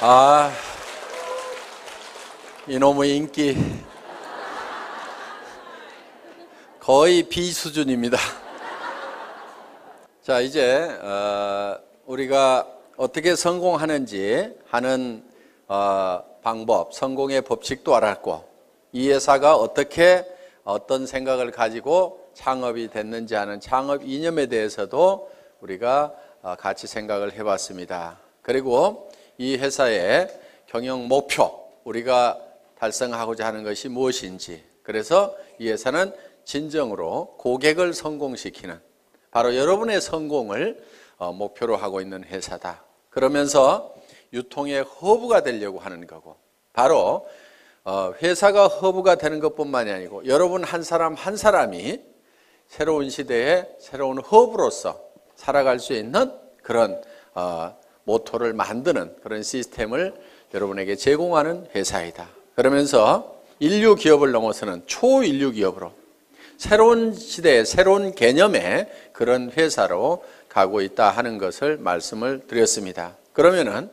아, 이놈의 인기 거의 비수준입니다. 자, 이제 우리가 어떻게 성공하는지 하는 방법, 성공의 법칙도 알았고, 이 회사가 어떻게 어떤 생각을 가지고 창업이 됐는지 하는 창업 이념에 대해서도 우리가 같이 생각을 해봤습니다. 그리고 이 회사의 경영 목표, 우리가 달성하고자 하는 것이 무엇인지, 그래서 이 회사는 진정으로 고객을 성공시키는, 바로 여러분의 성공을 목표로 하고 있는 회사다. 그러면서 유통의 허브가 되려고 하는 거고, 바로 회사가 허브가 되는 것뿐만이 아니고 여러분 한 사람 한 사람이 새로운 시대의 새로운 허브로서 살아갈 수 있는 그런 모토를 만드는 그런 시스템을 여러분에게 제공하는 회사이다. 그러면서 인류 기업을 넘어서는 초인류 기업으로 새로운 시대의 새로운 개념의 그런 회사로 가고 있다 하는 것을 말씀을 드렸습니다. 그러면은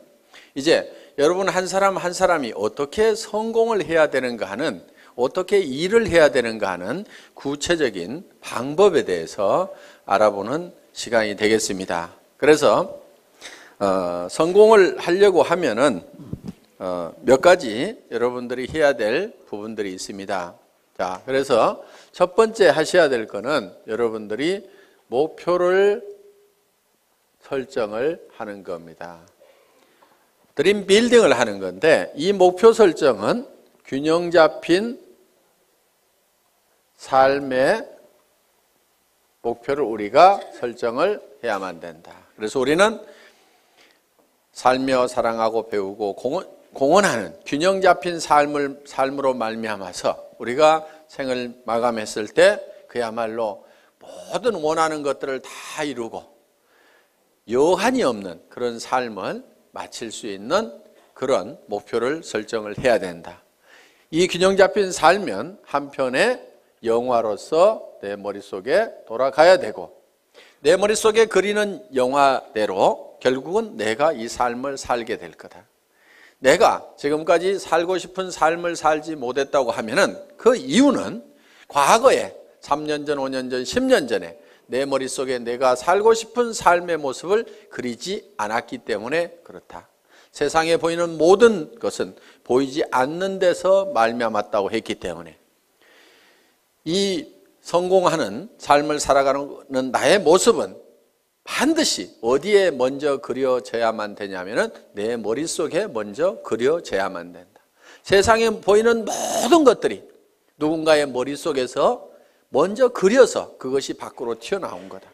이제 여러분 한 사람 한 사람이 어떻게 성공을 해야 되는가 하는, 어떻게 일을 해야 되는가 하는 구체적인 방법에 대해서 알아보는 시간이 되겠습니다. 그래서 성공을 하려고 하면은 몇 가지 여러분들이 해야 될 부분들이 있습니다. 자, 그래서 첫 번째 하셔야 될 거는 여러분들이 목표를 설정을 하는 겁니다. 드림 빌딩을 하는 건데, 이 목표 설정은 균형 잡힌 삶의 목표를 우리가 설정을 해야만 된다. 그래서 우리는 살며 사랑하고 배우고 공헌하는 균형 잡힌 삶으로 말미암아서 우리가 생을 마감했을 때 그야말로 모든 원하는 것들을 다 이루고 여한이 없는 그런 삶을 마칠 수 있는 그런 목표를 설정을 해야 된다. 이 균형 잡힌 삶은 한편의 영화로서 내 머릿속에 돌아가야 되고, 내 머릿속에 그리는 영화대로 결국은 내가 이 삶을 살게 될 거다. 내가 지금까지 살고 싶은 삶을 살지 못했다고 하면은 그 이유는 과거에 3년 전, 5년 전, 10년 전에 내 머릿속에 내가 살고 싶은 삶의 모습을 그리지 않았기 때문에 그렇다. 세상에 보이는 모든 것은 보이지 않는 데서 말미암았다고 했기 때문에 이 성공하는 삶을 살아가는 나의 모습은 반드시 어디에 먼저 그려져야만 되냐면은 내 머릿속에 먼저 그려져야만 된다. 세상에 보이는 모든 것들이 누군가의 머릿속에서 먼저 그려서 그것이 밖으로 튀어나온 거다.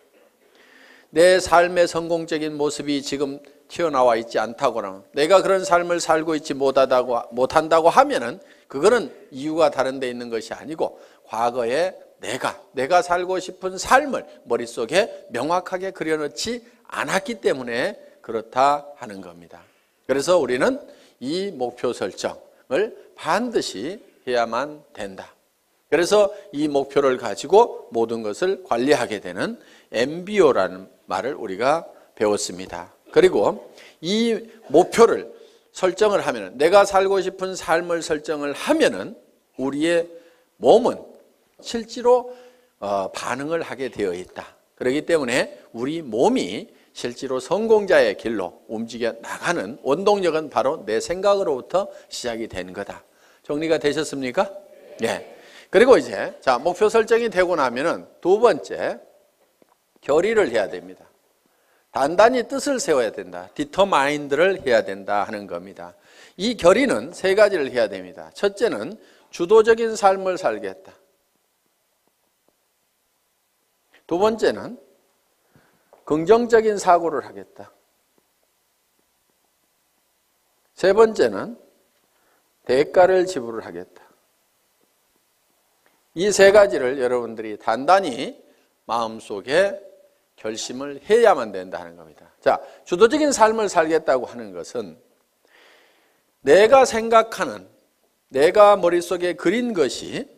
내 삶의 성공적인 모습이 지금 튀어나와 있지 않다거나 내가 그런 삶을 살고 있지 못한다고 하면은 그거는 이유가 다른 데 있는 것이 아니고 과거에 내가 살고 싶은 삶을 머릿속에 명확하게 그려놓지 않았기 때문에 그렇다 하는 겁니다. 그래서 우리는 이 목표 설정을 반드시 해야만 된다. 그래서 이 목표를 가지고 모든 것을 관리하게 되는 MBO라는 말을 우리가 배웠습니다. 그리고 이 목표를 설정을 하면은, 내가 살고 싶은 삶을 설정을 하면은 우리의 몸은 실제로 반응을 하게 되어 있다. 그렇기 때문에 우리 몸이 실제로 성공자의 길로 움직여 나가는 원동력은 바로 내 생각으로부터 시작이 된 거다. 정리가 되셨습니까? 네. 그리고 이제 목표 설정이 되고 나면은 두 번째, 결의를 해야 됩니다. 단단히 뜻을 세워야 된다. 디터마인드를 해야 된다 하는 겁니다. 이 결의는 세 가지를 해야 됩니다. 첫째는 주도적인 삶을 살겠다. 두 번째는 긍정적인 사고를 하겠다. 세 번째는 대가를 지불을 하겠다. 이 세 가지를 여러분들이 단단히 마음속에 결심을 해야만 된다 하는 겁니다. 자, 주도적인 삶을 살겠다고 하는 것은 내가 생각하는, 내가 머릿속에 그린 것이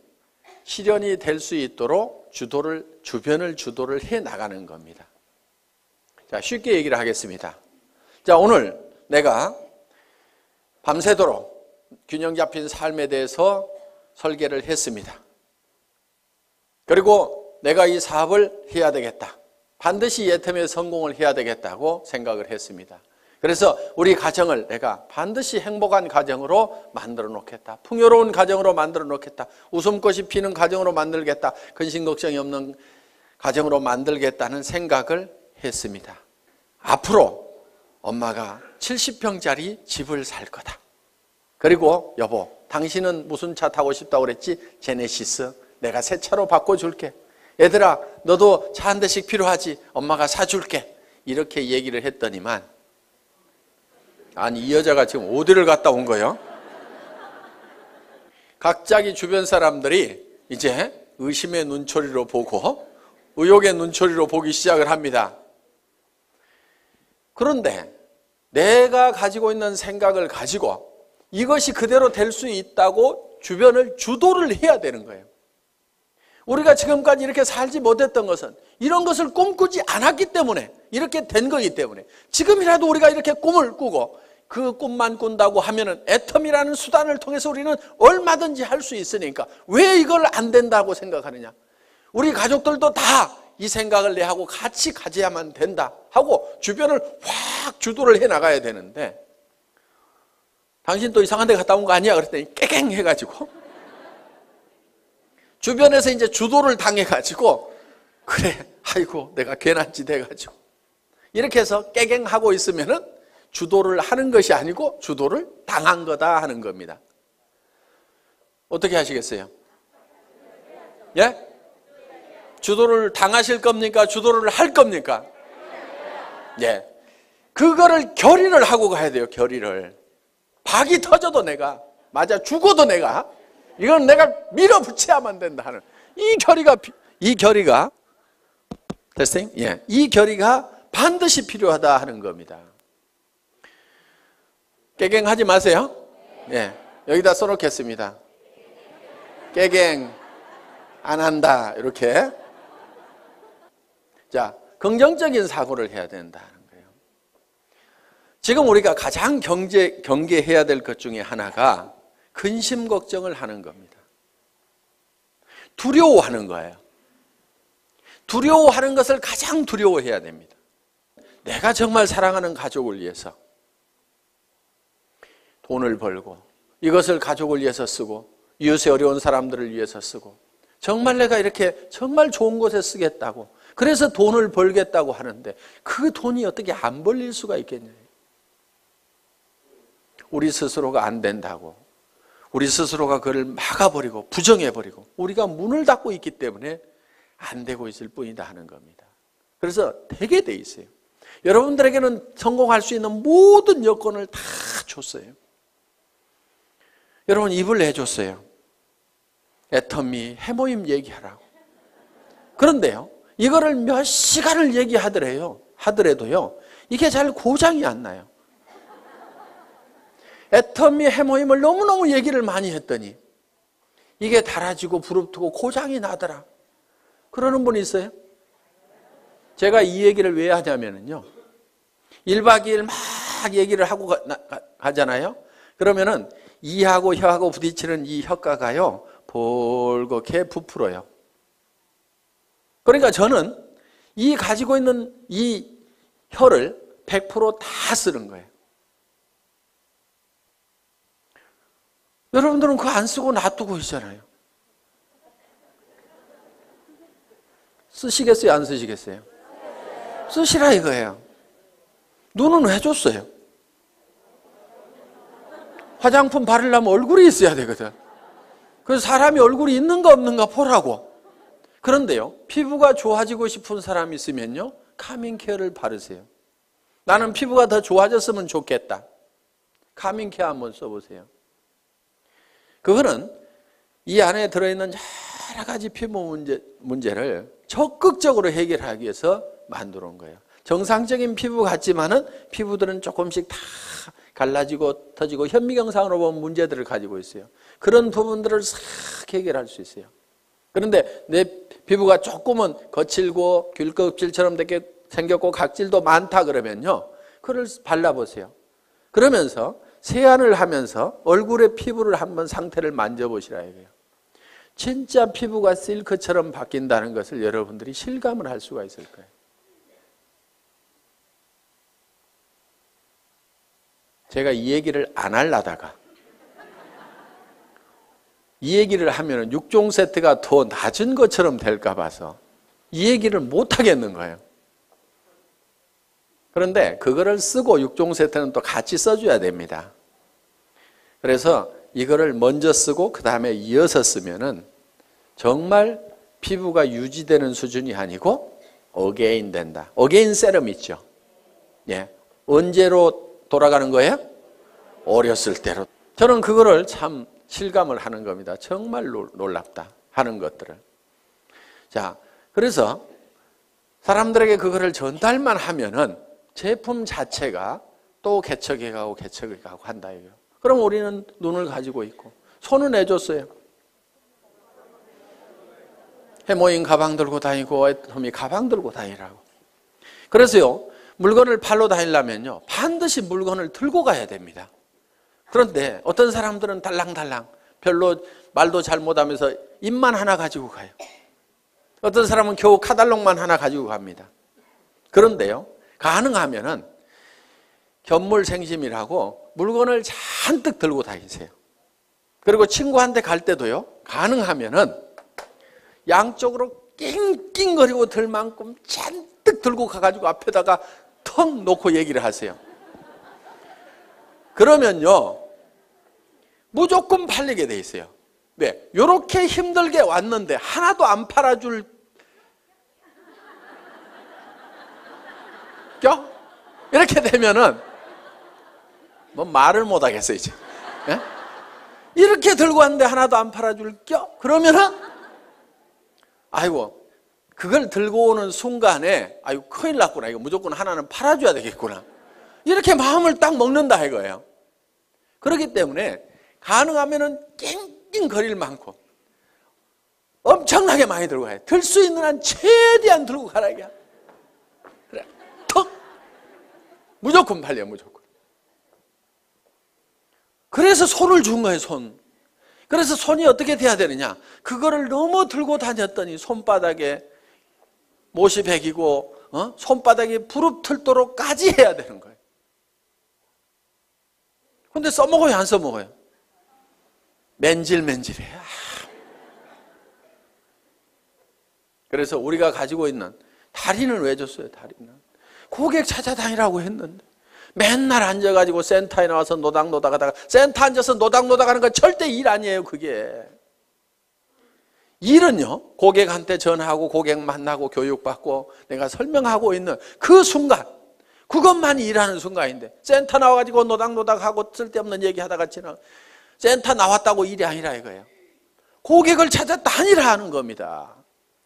실현이 될 수 있도록 주변을 주도를 해 나가는 겁니다. 자, 쉽게 얘기를 하겠습니다. 자, 오늘 내가 밤새도록 균형 잡힌 삶에 대해서 설계를 했습니다. 그리고 내가 이 사업을 해야 되겠다. 반드시 예텀에 성공을 해야 되겠다고 생각을 했습니다. 그래서 우리 가정을 내가 반드시 행복한 가정으로 만들어 놓겠다. 풍요로운 가정으로 만들어 놓겠다. 웃음꽃이 피는 가정으로 만들겠다. 근심 걱정이 없는 가정으로 만들겠다는 생각을 했습니다. 앞으로 엄마가 70평짜리 집을 살 거다. 그리고 여보, 당신은 무슨 차 타고 싶다고 그랬지? 제네시스. 내가 새 차로 바꿔줄게. 얘들아, 너도 차 한 대씩 필요하지? 엄마가 사줄게. 이렇게 얘기를 했더니만, 아니 이 여자가 지금 어디를 갔다 온 거예요? 각자기 주변 사람들이 이제 의심의 눈초리로 보고 의혹의 눈초리로 보기 시작을 합니다. 그런데 내가 가지고 있는 생각을 가지고 이것이 그대로 될 수 있다고 주변을 주도를 해야 되는 거예요. 우리가 지금까지 이렇게 살지 못했던 것은 이런 것을 꿈꾸지 않았기 때문에 이렇게 된 거기 때문에 지금이라도 우리가 이렇게 꿈을 꾸고 그 꿈만 꾼다고 하면은 애텀이라는 수단을 통해서 우리는 얼마든지 할 수 있으니까 왜 이걸 안 된다고 생각하느냐? 우리 가족들도 다 이 생각을 내 하고 같이 가져야만 된다 하고 주변을 확 주도를 해 나가야 되는데 당신 또 이상한 데 갔다 온 거 아니야? 그랬더니 깨갱 해가지고 주변에서 이제 주도를 당해가지고 그래 아이고 내가 괜한 짓 해가지고 이렇게 해서 깨갱하고 있으면은 주도를 하는 것이 아니고 주도를 당한 거다 하는 겁니다. 어떻게 하시겠어요? 예? 주도를 당하실 겁니까? 주도를 할 겁니까? 예. 그거를 결의를 하고 가야 돼요. 결의를. 박이 터져도 내가 맞아 죽어도 내가 이건 내가 밀어붙여야만 된다 하는 이 결의가 됐어요? 예. 이 결의가 반드시 필요하다 하는 겁니다. 깨갱하지 마세요. 예. 여기다 써놓겠습니다. 깨갱 안 한다 이렇게. 자, 긍정적인 사고를 해야 된다는 거예요. 지금 우리가 가장 경계해야 될 것 중에 하나가 근심 걱정을 하는 겁니다. 두려워하는 거예요. 두려워하는 것을 가장 두려워해야 됩니다. 내가 정말 사랑하는 가족을 위해서 돈을 벌고 이것을 가족을 위해서 쓰고 이웃의 어려운 사람들을 위해서 쓰고 정말 내가 이렇게 정말 좋은 곳에 쓰겠다고 그래서 돈을 벌겠다고 하는데 그 돈이 어떻게 안 벌릴 수가 있겠냐. 우리 스스로가 안 된다고 우리 스스로가 그를 막아버리고 부정해버리고 우리가 문을 닫고 있기 때문에 안 되고 있을 뿐이다 하는 겁니다. 그래서 되게 돼 있어요. 여러분들에게는 성공할 수 있는 모든 여건을 다 줬어요. 여러분 입을 내줬어요. 애터미 해모임 얘기하라고. 그런데요 이거를 몇 시간을 하더라도요 이게 잘 고장이 안 나요. 애터미 해모임을 너무너무 얘기를 많이 했더니 이게 달아지고 부릅뜨고 고장이 나더라. 그러는 분이 있어요? 제가 이 얘기를 왜 하냐면요 1박 2일 막 얘기를 하고 가잖아요. 그러면은 이하고 혀하고 부딪히는 이 혀가가요 볼겋게 부풀어요. 그러니까 저는 이 가지고 있는 이 혀를 100% 쓰는 거예요. 여러분들은 그거 안 쓰고 놔두고 있잖아요. 쓰시겠어요? 안 쓰시겠어요? 쓰시라 이거예요. 눈은 왜 줬어요? 화장품 바르려면 얼굴이 있어야 되거든. 그래서 사람이 얼굴이 있는가 없는가 보라고. 그런데요 피부가 좋아지고 싶은 사람이 있으면요 카밍케어를 바르세요. 나는 피부가 더 좋아졌으면 좋겠다. 카밍케어 한번 써보세요. 그거는 이 안에 들어있는 여러 가지 피부 문제를 적극적으로 해결하기 위해서 만들어 온 거예요. 정상적인 피부 같지만은 피부들은 조금씩 다 갈라지고 터지고 현미경상으로 보면 문제들을 가지고 있어요. 그런 부분들을 싹 해결할 수 있어요. 그런데 내 피부가 조금은 거칠고 귤껍질처럼 되게 생겼고 각질도 많다 그러면요 그걸 발라보세요. 그러면서 세안을 하면서 얼굴의 피부를 한번 상태를 만져보시라 이거예요. 진짜 피부가 실크처럼 바뀐다는 것을 여러분들이 실감을 할 수가 있을 거예요. 제가 이 얘기를 안 하려다가 이 얘기를 하면 6종 세트가 더 낮은 것처럼 될까 봐서 이 얘기를 못 하겠는 거예요. 그런데 그거를 쓰고 6종 세트는 또 같이 써줘야 됩니다. 그래서 이거를 먼저 쓰고 그 다음에 이어서 쓰면은 정말 피부가 유지되는 수준이 아니고 어게인 된다. 어게인 세럼 있죠. 예. 언제로 돌아가는 거예요? 어렸을 때로. 저는 그거를 참 실감을 하는 겁니다. 정말 놀랍다 하는 것들을. 자, 그래서 사람들에게 그거를 전달만 하면은 제품 자체가 또 개척해 가고 한다 이거예요. 그럼 우리는 눈을 가지고 있고 손은 내줬어요. 해모인 가방 들고 다니고 애터미 가방 들고 다니라고. 그래서요, 물건을 팔러 다니려면요, 반드시 물건을 들고 가야 됩니다. 그런데 어떤 사람들은 달랑달랑 별로 말도 잘 못하면서 입만 하나 가지고 가요. 어떤 사람은 겨우 카달록만 하나 가지고 갑니다. 그런데요, 가능하면은 견물생심이라고 물건을 잔뜩 들고 다니세요. 그리고 친구한테 갈 때도요, 가능하면은 양쪽으로 낑낑거리고 들 만큼 잔뜩 들고 가가지고 앞에다가 턱 놓고 얘기를 하세요. 그러면요, 무조건 팔리게 돼 있어요. 왜? 이렇게 힘들게 왔는데 하나도 안 팔아줄 껴? 이렇게 되면은 뭐 말을 못 하겠어요, 이제. 예? 이렇게 들고 왔는데 하나도 안 팔아줄 껴? 그러면은 아이고, 그걸 들고 오는 순간에 아이고 큰일 났구나. 이거 무조건 하나는 팔아줘야 되겠구나. 이렇게 마음을 딱 먹는다 이거예요. 그렇기 때문에 가능하면은 낑낑거릴 만큼 엄청나게 많이 들고 가요. 들 수 있는 한 최대한 들고 가라 이게. 그래, 턱 무조건 팔려, 무조건. 그래서 손을 준 거예요, 손. 그래서 손이 어떻게 돼야 되느냐? 그거를 너무 들고 다녔더니 손바닥에 못이 배기고 손바닥이 부릅틀도록까지 해야 되는 거예요. 근데 써먹어요, 안 써먹어요? 맨질맨질해요. 그래서 우리가 가지고 있는 다리는 왜 줬어요? 다리는 고객 찾아다니라고 했는데 맨날 앉아가지고 센터에 나와서 노닥노닥 하다가 센터 앉아서 노닥노닥 하는 건 절대 일 아니에요. 그게 일은요, 고객한테 전화하고 고객 만나고 교육받고 내가 설명하고 있는 그 순간, 그것만이 일하는 순간인데 센터 나와가지고 노닥노닥하고 쓸데없는 얘기하다가 지나 센터 나왔다고 일이 아니라 이거예요. 고객을 찾아다니라 하는 겁니다.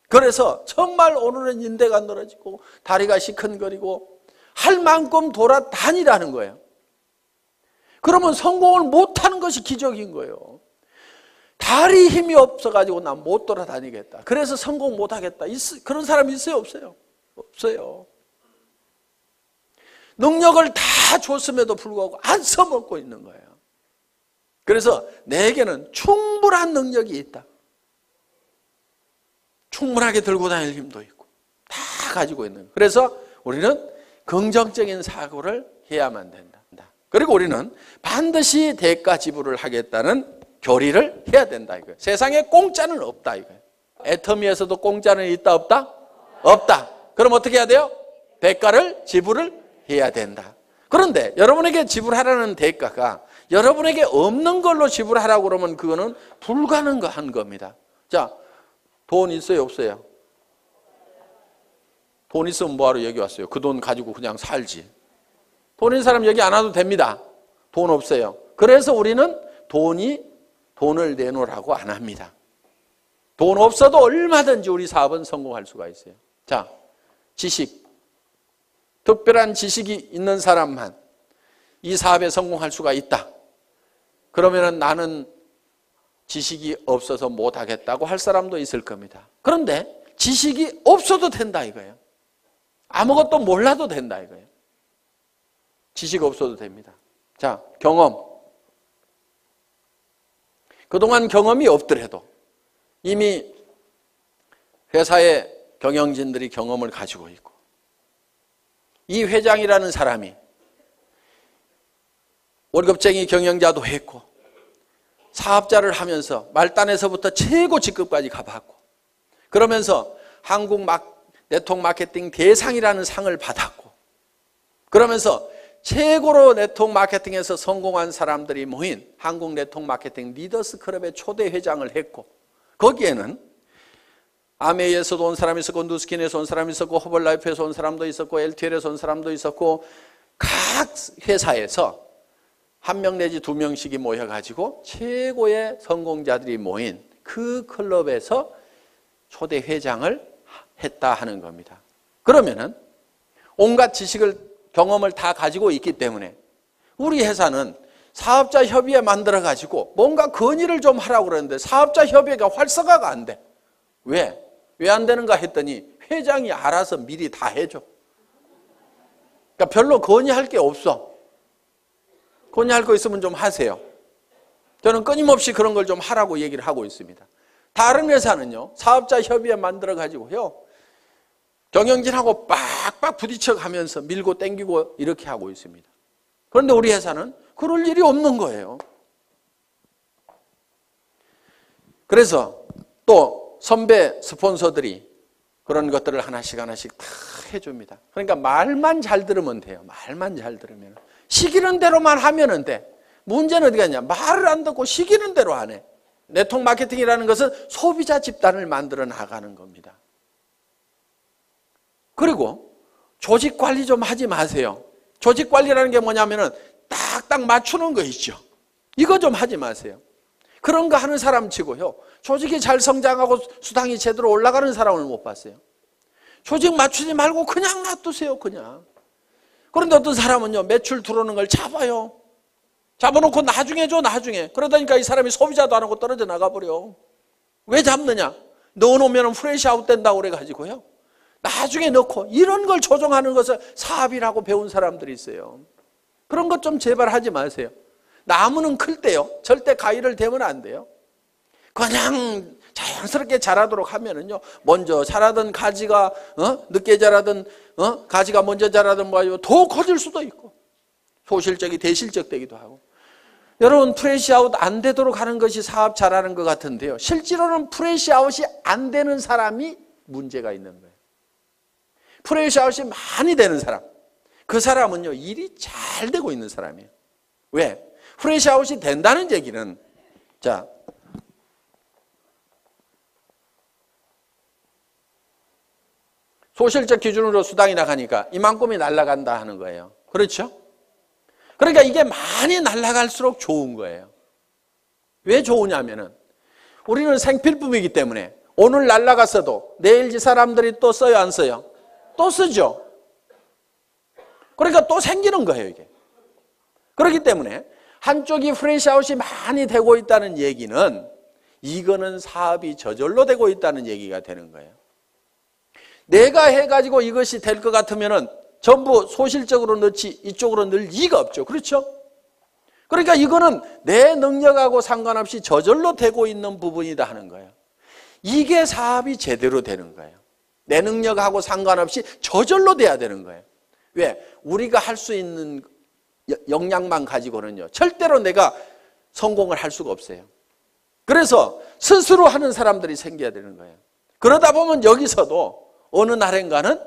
그래서 정말 오늘은 인대가 늘어지고 다리가 시큰거리고 할 만큼 돌아다니라는 거예요. 그러면 성공을 못하는 것이 기적인 거예요. 다리 힘이 없어가지고 난 못 돌아다니겠다. 그래서 성공 못하겠다. 그런 사람 있어요? 없어요? 없어요. 능력을 다 줬음에도 불구하고 안 써먹고 있는 거예요. 그래서 내게는 충분한 능력이 있다. 충분하게 들고 다닐 힘도 있고 다 가지고 있는 거예요. 그래서 우리는 긍정적인 사고를 해야만 된다. 그리고 우리는 반드시 대가 지불을 하겠다는 교리를 해야 된다 이거예요. 세상에 공짜는 없다 이거예요. 애터미에서도 공짜는 있다 없다? 없다. 그럼 어떻게 해야 돼요? 대가를 지불을 해야 된다. 그런데 여러분에게 지불하라는 대가가 여러분에게 없는 걸로 지불하라고 그러면 그거는 불가능한 겁니다. 자, 돈 있어요 없어요? 돈 있으면 뭐하러 여기 왔어요? 그 돈 가지고 그냥 살지. 돈 있는 사람 여기 안 와도 됩니다. 돈 없어요. 그래서 우리는 돈을 내놓으라고 안 합니다. 돈 없어도 얼마든지 우리 사업은 성공할 수가 있어요. 자, 지식. 특별한 지식이 있는 사람만 이 사업에 성공할 수가 있다. 그러면 나는 지식이 없어서 못하겠다고 할 사람도 있을 겁니다. 그런데 지식이 없어도 된다 이거예요. 아무것도 몰라도 된다 이거예요. 지식 없어도 됩니다. 자, 경험. 그동안 경험이 없더라도 이미 회사의 경영진들이 경험을 가지고 있고, 이 회장이라는 사람이 월급쟁이 경영자도 했고 사업자를 하면서 말단에서부터 최고 직급까지 가봤고, 그러면서 한국 네트워크 마케팅 대상이라는 상을 받았고, 그러면서 최고로 네트워크 마케팅에서 성공한 사람들이 모인 한국 네트워크 마케팅 리더스 클럽의 초대 회장을 했고, 거기에는 아메이에서도 온 사람이 있었고, 누스킨에서 온 사람이 있었고, 허벌라이프에서 온 사람도 있었고, LTL에서 온 사람도 있었고, 각 회사에서 한 명 내지 두 명씩이 모여가지고 최고의 성공자들이 모인 그 클럽에서 초대 회장을 했다 하는 겁니다. 그러면은 온갖 지식을, 경험을 다 가지고 있기 때문에 우리 회사는 사업자 협의회 만들어가지고 뭔가 건의를 좀 하라고 그러는데 사업자 협의회가 활성화가 안 돼. 왜? 왜 안 되는가 했더니 회장이 알아서 미리 다 해줘. 그러니까 별로 건의할 게 없어. 건의할 거 있으면 좀 하세요. 저는 끊임없이 그런 걸 좀 하라고 얘기를 하고 있습니다. 다른 회사는요, 사업자 협의회 만들어가지고요, 경영진하고 빡빡 부딪혀 가면서 밀고 땡기고 이렇게 하고 있습니다. 그런데 우리 회사는 그럴 일이 없는 거예요. 그래서 또 선배 스폰서들이 그런 것들을 하나씩 하나씩 다 해줍니다. 그러니까 말만 잘 들으면 돼요. 말만 잘 들으면. 시키는 대로만 하면 돼. 문제는 어디 갔냐? 말을 안 듣고 시키는 대로 안 해. 네트워크 마케팅이라는 것은 소비자 집단을 만들어 나가는 겁니다. 그리고 조직 관리 좀 하지 마세요. 조직 관리라는 게 뭐냐면은 딱딱 맞추는 거 있죠. 이거 좀 하지 마세요. 그런 거 하는 사람 치고요, 조직이 잘 성장하고 수당이 제대로 올라가는 사람을 못 봤어요. 조직 맞추지 말고 그냥 놔두세요. 그냥. 그런데 어떤 사람은요, 매출 들어오는 걸 잡아요. 잡아놓고 나중에 줘, 나중에. 그러다니까 이 사람이 소비자도 안 하고 떨어져 나가버려. 왜 잡느냐? 넣어놓으면 프레시 아웃 된다고 그래가지고요, 나중에 넣고, 이런 걸 조정하는 것을 사업이라고 배운 사람들이 있어요. 그런 것 좀 제발 하지 마세요. 나무는 클 때요, 절대 가위를 대면 안 돼요. 그냥 자연스럽게 자라도록 하면은요, 먼저 자라던 가지가 늦게 자라던 가지가 먼저 자라던 뭐 더 커질 수도 있고, 소실적이 대실적 되기도 하고. 여러분, 프레시아웃 안 되도록 하는 것이 사업 잘하는 것 같은데요, 실제로는 프레시아웃이 안 되는 사람이 문제가 있는 거예요. 프레시아웃이 많이 되는 사람, 그 사람은요, 일이 잘 되고 있는 사람이에요. 왜? 프레시아웃이 된다는 얘기는, 자, 소실적 기준으로 수당이 나가니까 이만큼이 날아간다 하는 거예요. 그렇죠? 그러니까 이게 많이 날아갈수록 좋은 거예요. 왜 좋으냐면은 우리는 생필품이기 때문에 오늘 날아갔어도 내일 이 사람들이 또 써요, 안 써요? 또 쓰죠. 그러니까 또 생기는 거예요, 이게. 그렇기 때문에 한쪽이 프레시아웃이 많이 되고 있다는 얘기는 이거는 사업이 저절로 되고 있다는 얘기가 되는 거예요. 내가 해가지고 이것이 될 것 같으면은 전부 소실적으로 넣지 이쪽으로 넣을 이유가 없죠. 그렇죠? 그러니까 이거는 내 능력하고 상관없이 저절로 되고 있는 부분이다 하는 거예요. 이게 사업이 제대로 되는 거예요. 내 능력하고 상관없이 저절로 돼야 되는 거예요. 왜? 우리가 할 수 있는 역량만 가지고는요, 절대로 내가 성공을 할 수가 없어요. 그래서 스스로 하는 사람들이 생겨야 되는 거예요. 그러다 보면 여기서도 어느 날인가는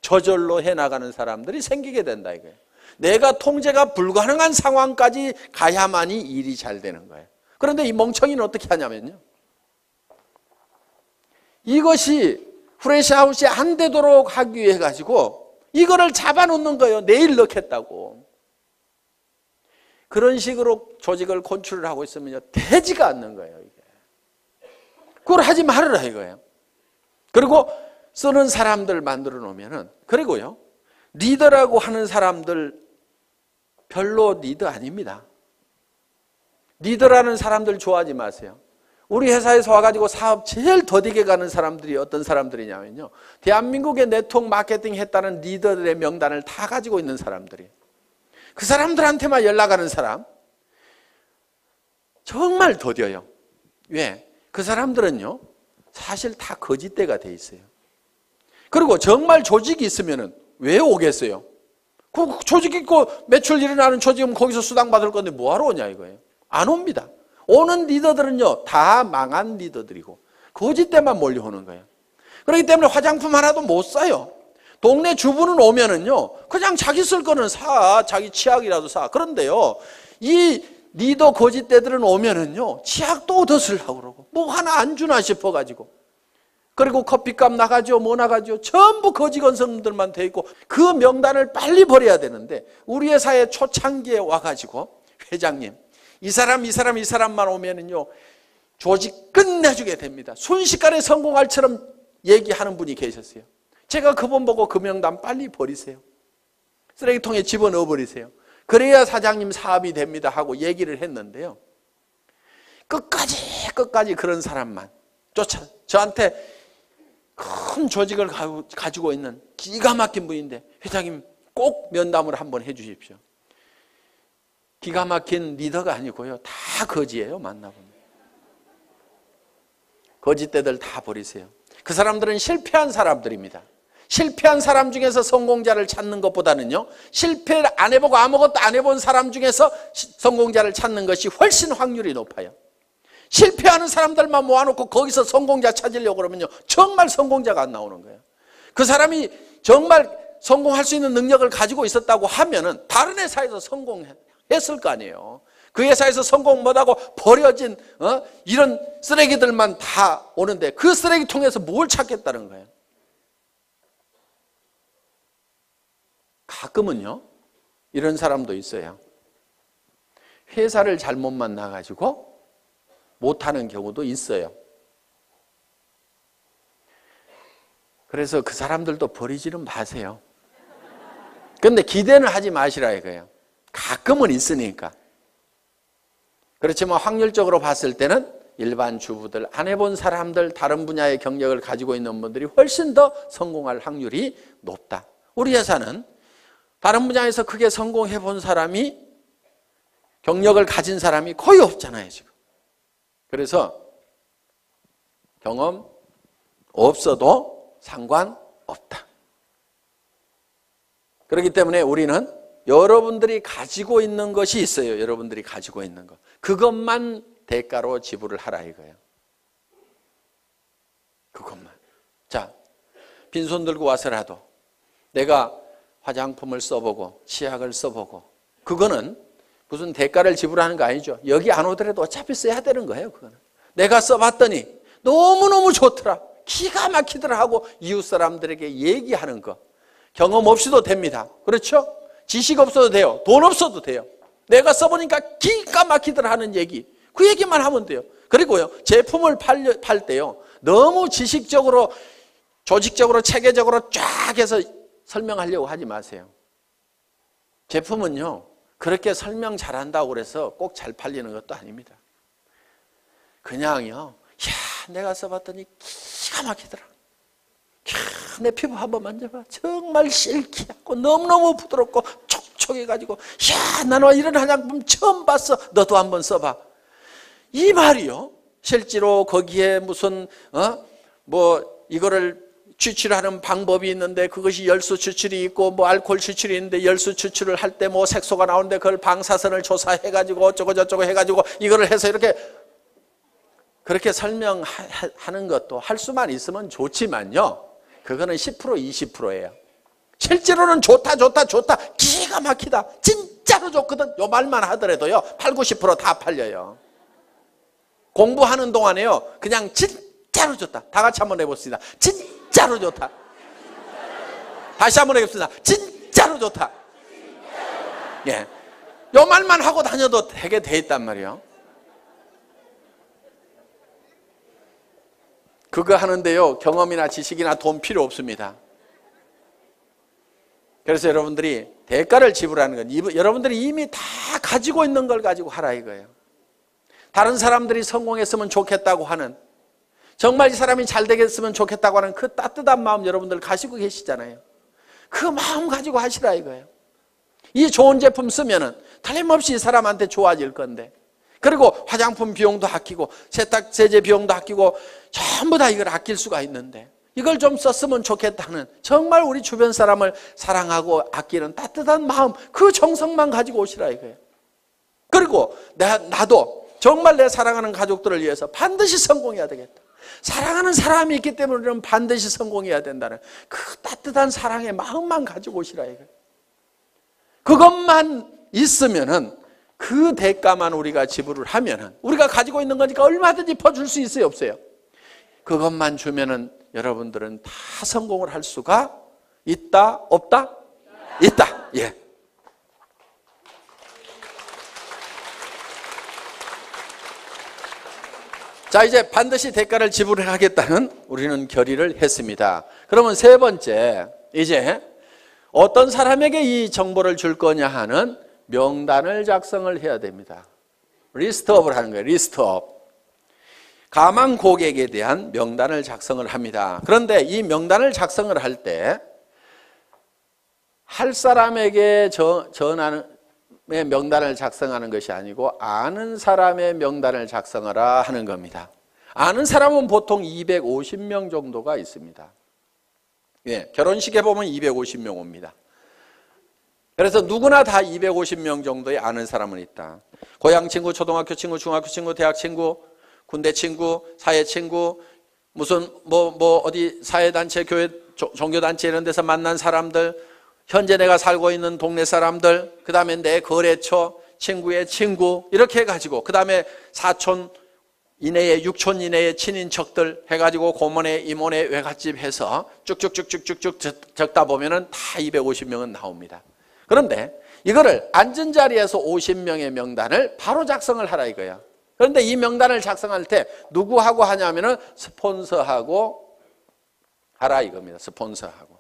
저절로 해나가는 사람들이 생기게 된다 이거예요. 내가 통제가 불가능한 상황까지 가야만이 일이 잘 되는 거예요. 그런데 이 멍청이는 어떻게 하냐면요, 이것이 프레시아웃이 안 되도록 하기 위해 가지고 이거를 잡아놓는 거예요. 내일 넣겠다고. 그런 식으로 조직을 컨트롤 하고 있으면 되지가 않는 거예요, 이게. 그걸 하지 말아라 이거예요. 그리고 쓰는 사람들 만들어 놓으면은, 그리고요, 리더라고 하는 사람들 별로 리더 아닙니다. 리더라는 사람들 좋아하지 마세요. 우리 회사에서 와가지고 사업 제일 더디게 가는 사람들이 어떤 사람들이냐면요, 대한민국의 네트워크 마케팅 했다는 리더들의 명단을 다 가지고 있는 사람들이에요. 그 사람들한테만 연락하는 사람 정말 더뎌요. 왜? 그 사람들은요 사실 다 거짓대가 돼 있어요. 그리고 정말 조직이 있으면 왜 오겠어요? 그 조직 있고 매출 일어나는 조직은 거기서 수당 받을 건데 뭐하러 오냐 이거예요. 안 옵니다. 오는 리더들은요 다 망한 리더들이고 거짓대만 몰려오는 거예요. 그렇기 때문에 화장품 하나도 못 사요. 동네 주부는 오면은요 그냥 자기 쓸 거는 사, 자기 치약이라도 사. 그런데요 이 리더 거짓대들은 오면은요 치약도 얻어쓰려고 그러고 뭐 하나 안 주나 싶어가지고, 그리고 커피값 나가죠, 뭐 나가죠. 전부 거지건성들만 돼 있고 그 명단을 빨리 버려야 되는데 우리 회사의 초창기에 와가지고 회장님 이 사람만 오면은요 조직 끝내주게 됩니다. 순식간에 성공할처럼 얘기하는 분이 계셨어요. 제가 그분 보고 그 명단 빨리 버리세요. 쓰레기통에 집어넣어 버리세요. 그래야 사장님 사업이 됩니다 하고 얘기를 했는데요. 끝까지 그런 사람만 저한테 큰 조직을 가지고 있는 기가 막힌 분인데 회장님 꼭 면담을 한번 해 주십시오. 기가 막힌 리더가 아니고요. 다 거지예요. 만나보면. 거짓대들 다 버리세요. 그 사람들은 실패한 사람들입니다. 실패한 사람 중에서 성공자를 찾는 것보다는요 실패를 안 해보고 아무것도 안 해본 사람 중에서 성공자를 찾는 것이 훨씬 확률이 높아요. 실패하는 사람들만 모아놓고 거기서 성공자 찾으려고 그러면요 정말 성공자가 안 나오는 거예요. 그 사람이 정말 성공할 수 있는 능력을 가지고 있었다고 하면은 다른 회사에서 성공했을 거 아니에요. 그 회사에서 성공 못하고 버려진 이런 쓰레기들만 다 오는데 그 쓰레기통에서 뭘 찾겠다는 거예요. 가끔은요 이런 사람도 있어요. 회사를 잘못 만나가지고 못하는 경우도 있어요. 그래서 그 사람들도 버리지는 마세요. 그런데 기대는 하지 마시라 이거예요. 가끔은 있으니까. 그렇지만 확률적으로 봤을 때는 일반 주부들, 안 해본 사람들, 다른 분야의 경력을 가지고 있는 분들이 훨씬 더 성공할 확률이 높다. 우리 회사는 다른 분야에서 크게 성공해 본 사람이, 경력을 가진 사람이 거의 없잖아요 지금. 그래서 경험 없어도 상관없다. 그렇기 때문에 우리는 여러분들이 가지고 있는 것이 있어요. 여러분들이 가지고 있는 것. 그것만 대가로 지불을 하라 이거예요. 그것만. 자, 빈손 들고 와서라도 내가 화장품을 써보고 치약을 써보고, 그거는 무슨 대가를 지불하는 거 아니죠. 여기 안 오더라도 어차피 써야 되는 거예요. 그거는 내가 써봤더니 너무너무 좋더라, 기가 막히더라 하고 이웃 사람들에게 얘기하는 거. 경험 없이도 됩니다. 그렇죠? 지식 없어도 돼요. 돈 없어도 돼요. 내가 써보니까 기가 막히더라 하는 얘기, 그 얘기만 하면 돼요. 그리고요, 제품을 팔 때요, 너무 지식적으로, 조직적으로, 체계적으로 쫙 해서 설명하려고 하지 마세요. 제품은요, 그렇게 설명 잘한다고 그래서 꼭 잘 팔리는 것도 아닙니다. 그냥요, 야, 내가 써봤더니 기가 막히더라. 내 피부 한번 만져봐. 정말 실키하고 너무너무 부드럽고 촉촉해가지고, 야, 나는 이런 화장품 처음 봤어. 너도 한번 써봐. 이 말이요, 실제로 거기에 무슨 이거를 추출하는 방법이 있는데, 그것이 열수 추출이 있고 뭐 알코올 추출이 있는데, 열수 추출을 할 때 뭐 색소가 나오는데 그걸 방사선을 조사해가지고 어쩌고 저쩌고 해가지고 이거를 해서 이렇게, 그렇게 설명하는 것도 할 수만 있으면 좋지만요, 그거는 10% 20%예요. 실제로는 좋다 기가 막히다 진짜로 좋거든, 요 말만 하더라도요 8, 90% 다 팔려요. 공부하는 동안에요 그냥 진짜로 좋다, 다 같이 한번 해봅시다. 진짜로 좋다. 다시 한번 해봅시다. 진짜로 좋다. 예, 요 말만 하고 다녀도 되게 돼 있단 말이에요. 그거 하는데요, 경험이나 지식이나 돈 필요 없습니다. 그래서 여러분들이 대가를 지불하는 건, 여러분들이 이미 다 가지고 있는 걸 가지고 하라 이거예요. 다른 사람들이 성공했으면 좋겠다고 하는, 정말 이 사람이 잘 되겠으면 좋겠다고 하는 그 따뜻한 마음 여러분들 가지고 계시잖아요. 그 마음 가지고 하시라 이거예요. 이 좋은 제품 쓰면은 틀림없이 이 사람한테 좋아질 건데, 그리고 화장품 비용도 아끼고 세탁 세제 비용도 아끼고 전부 다 이걸 아낄 수가 있는데, 이걸 좀 썼으면 좋겠다는 정말 우리 주변 사람을 사랑하고 아끼는 따뜻한 마음, 그 정성만 가지고 오시라 이거예요. 그리고 나도 정말 내 사랑하는 가족들을 위해서 반드시 성공해야 되겠다. 사랑하는 사람이 있기 때문에 우리는 반드시 성공해야 된다는 그 따뜻한 사랑의 마음만 가지고 오시라 이거예요. 그것만 있으면은, 그 대가만 우리가 지불을 하면은, 우리가 가지고 있는 거니까 얼마든지 퍼줄 수 있어요, 없어요? 그것만 주면은 여러분들은 다 성공을 할 수가 있다, 없다? 있다. 예. 자, 이제 반드시 대가를 지불하겠다는 우리는 결의를 했습니다. 그러면 세 번째, 이제 어떤 사람에게 이 정보를 줄 거냐 하는 명단을 작성을 해야 됩니다. 리스트업을 하는 거예요. 리스트업. 가망 고객에 대한 명단을 작성을 합니다. 그런데 이 명단을 작성을 할 때 할 사람에게 전하는 명단을 작성하는 것이 아니고 아는 사람의 명단을 작성하라 하는 겁니다. 아는 사람은 보통 250명 정도가 있습니다. 예, 결혼식에 보면 250명 옵니다. 그래서 누구나 다 250명 정도의 아는 사람은 있다. 고향 친구, 초등학교 친구, 중학교 친구, 대학 친구, 군대 친구, 사회 친구, 무슨 어디 사회단체, 교회, 종교단체 이런 데서 만난 사람들, 현재 내가 살고 있는 동네 사람들, 그 다음에 내 거래처, 친구의 친구, 이렇게 해가지고, 그 다음에 사촌 이내에, 육촌 이내의 친인척들 해가지고 고모네, 이모네, 외갓집 해서 쭉쭉쭉쭉쭉 적다 보면은 다 250명은 나옵니다. 그런데 이거를 앉은 자리에서 50명의 명단을 바로 작성을 하라 이거야. 그런데 이 명단을 작성할 때 누구하고 하냐면은 스폰서하고 하라 이겁니다. 스폰서하고.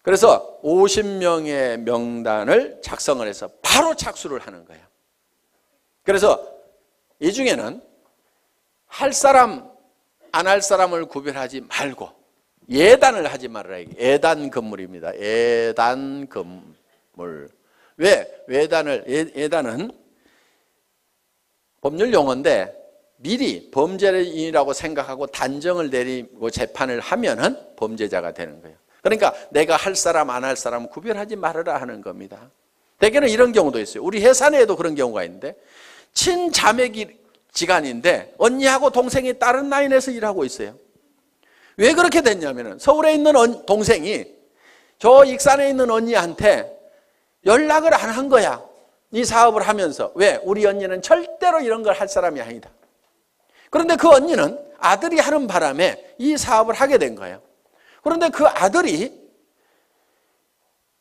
그래서 50명의 명단을 작성을 해서 바로 착수를 하는 거예요. 그래서 이 중에는 할 사람, 안 할 사람을 구별하지 말고 예단을 하지 말아라. 예단 건물입니다. 예단 건물. 왜? 예단은 법률 용어인데 미리 범죄인이라고 생각하고 단정을 내리고 재판을 하면은 범죄자가 되는 거예요. 그러니까 내가 할 사람, 안 할 사람 구별하지 말아라 하는 겁니다. 대개는 이런 경우도 있어요. 우리 회사 내에도 그런 경우가 있는데 친자매지간인데 언니하고 동생이 다른 라인에서 일하고 있어요. 왜 그렇게 됐냐면은 서울에 있는 동생이 저 익산에 있는 언니한테 연락을 안 한 거야. 이 사업을 하면서. 왜? 우리 언니는 절대로 이런 걸 할 사람이 아니다. 그런데 그 언니는 아들이 하는 바람에 이 사업을 하게 된 거예요. 그런데 그 아들이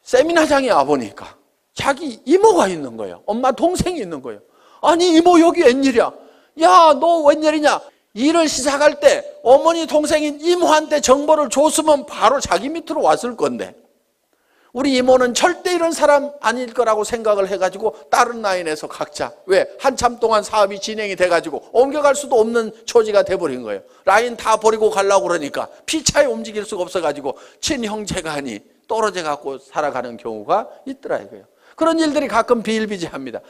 세미나장에 와보니까 자기 이모가 있는 거예요. 엄마 동생이 있는 거예요. 아니 이모 여기 웬일이야? 야 너 웬일이냐? 일을 시작할 때 어머니 동생인 이모한테 정보를 줬으면 바로 자기 밑으로 왔을 건데 우리 이모는 절대 이런 사람 아닐 거라고 생각을 해가지고 다른 라인에서 각자 왜? 한참 동안 사업이 진행이 돼가지고 옮겨갈 수도 없는 처지가 돼버린 거예요. 라인 다 버리고 가려고 그러니까 피차에 움직일 수가 없어가지고 친형제간이 떨어져 갖고 살아가는 경우가 있더라 이거예요. 그런 일들이 가끔 비일비재합니다.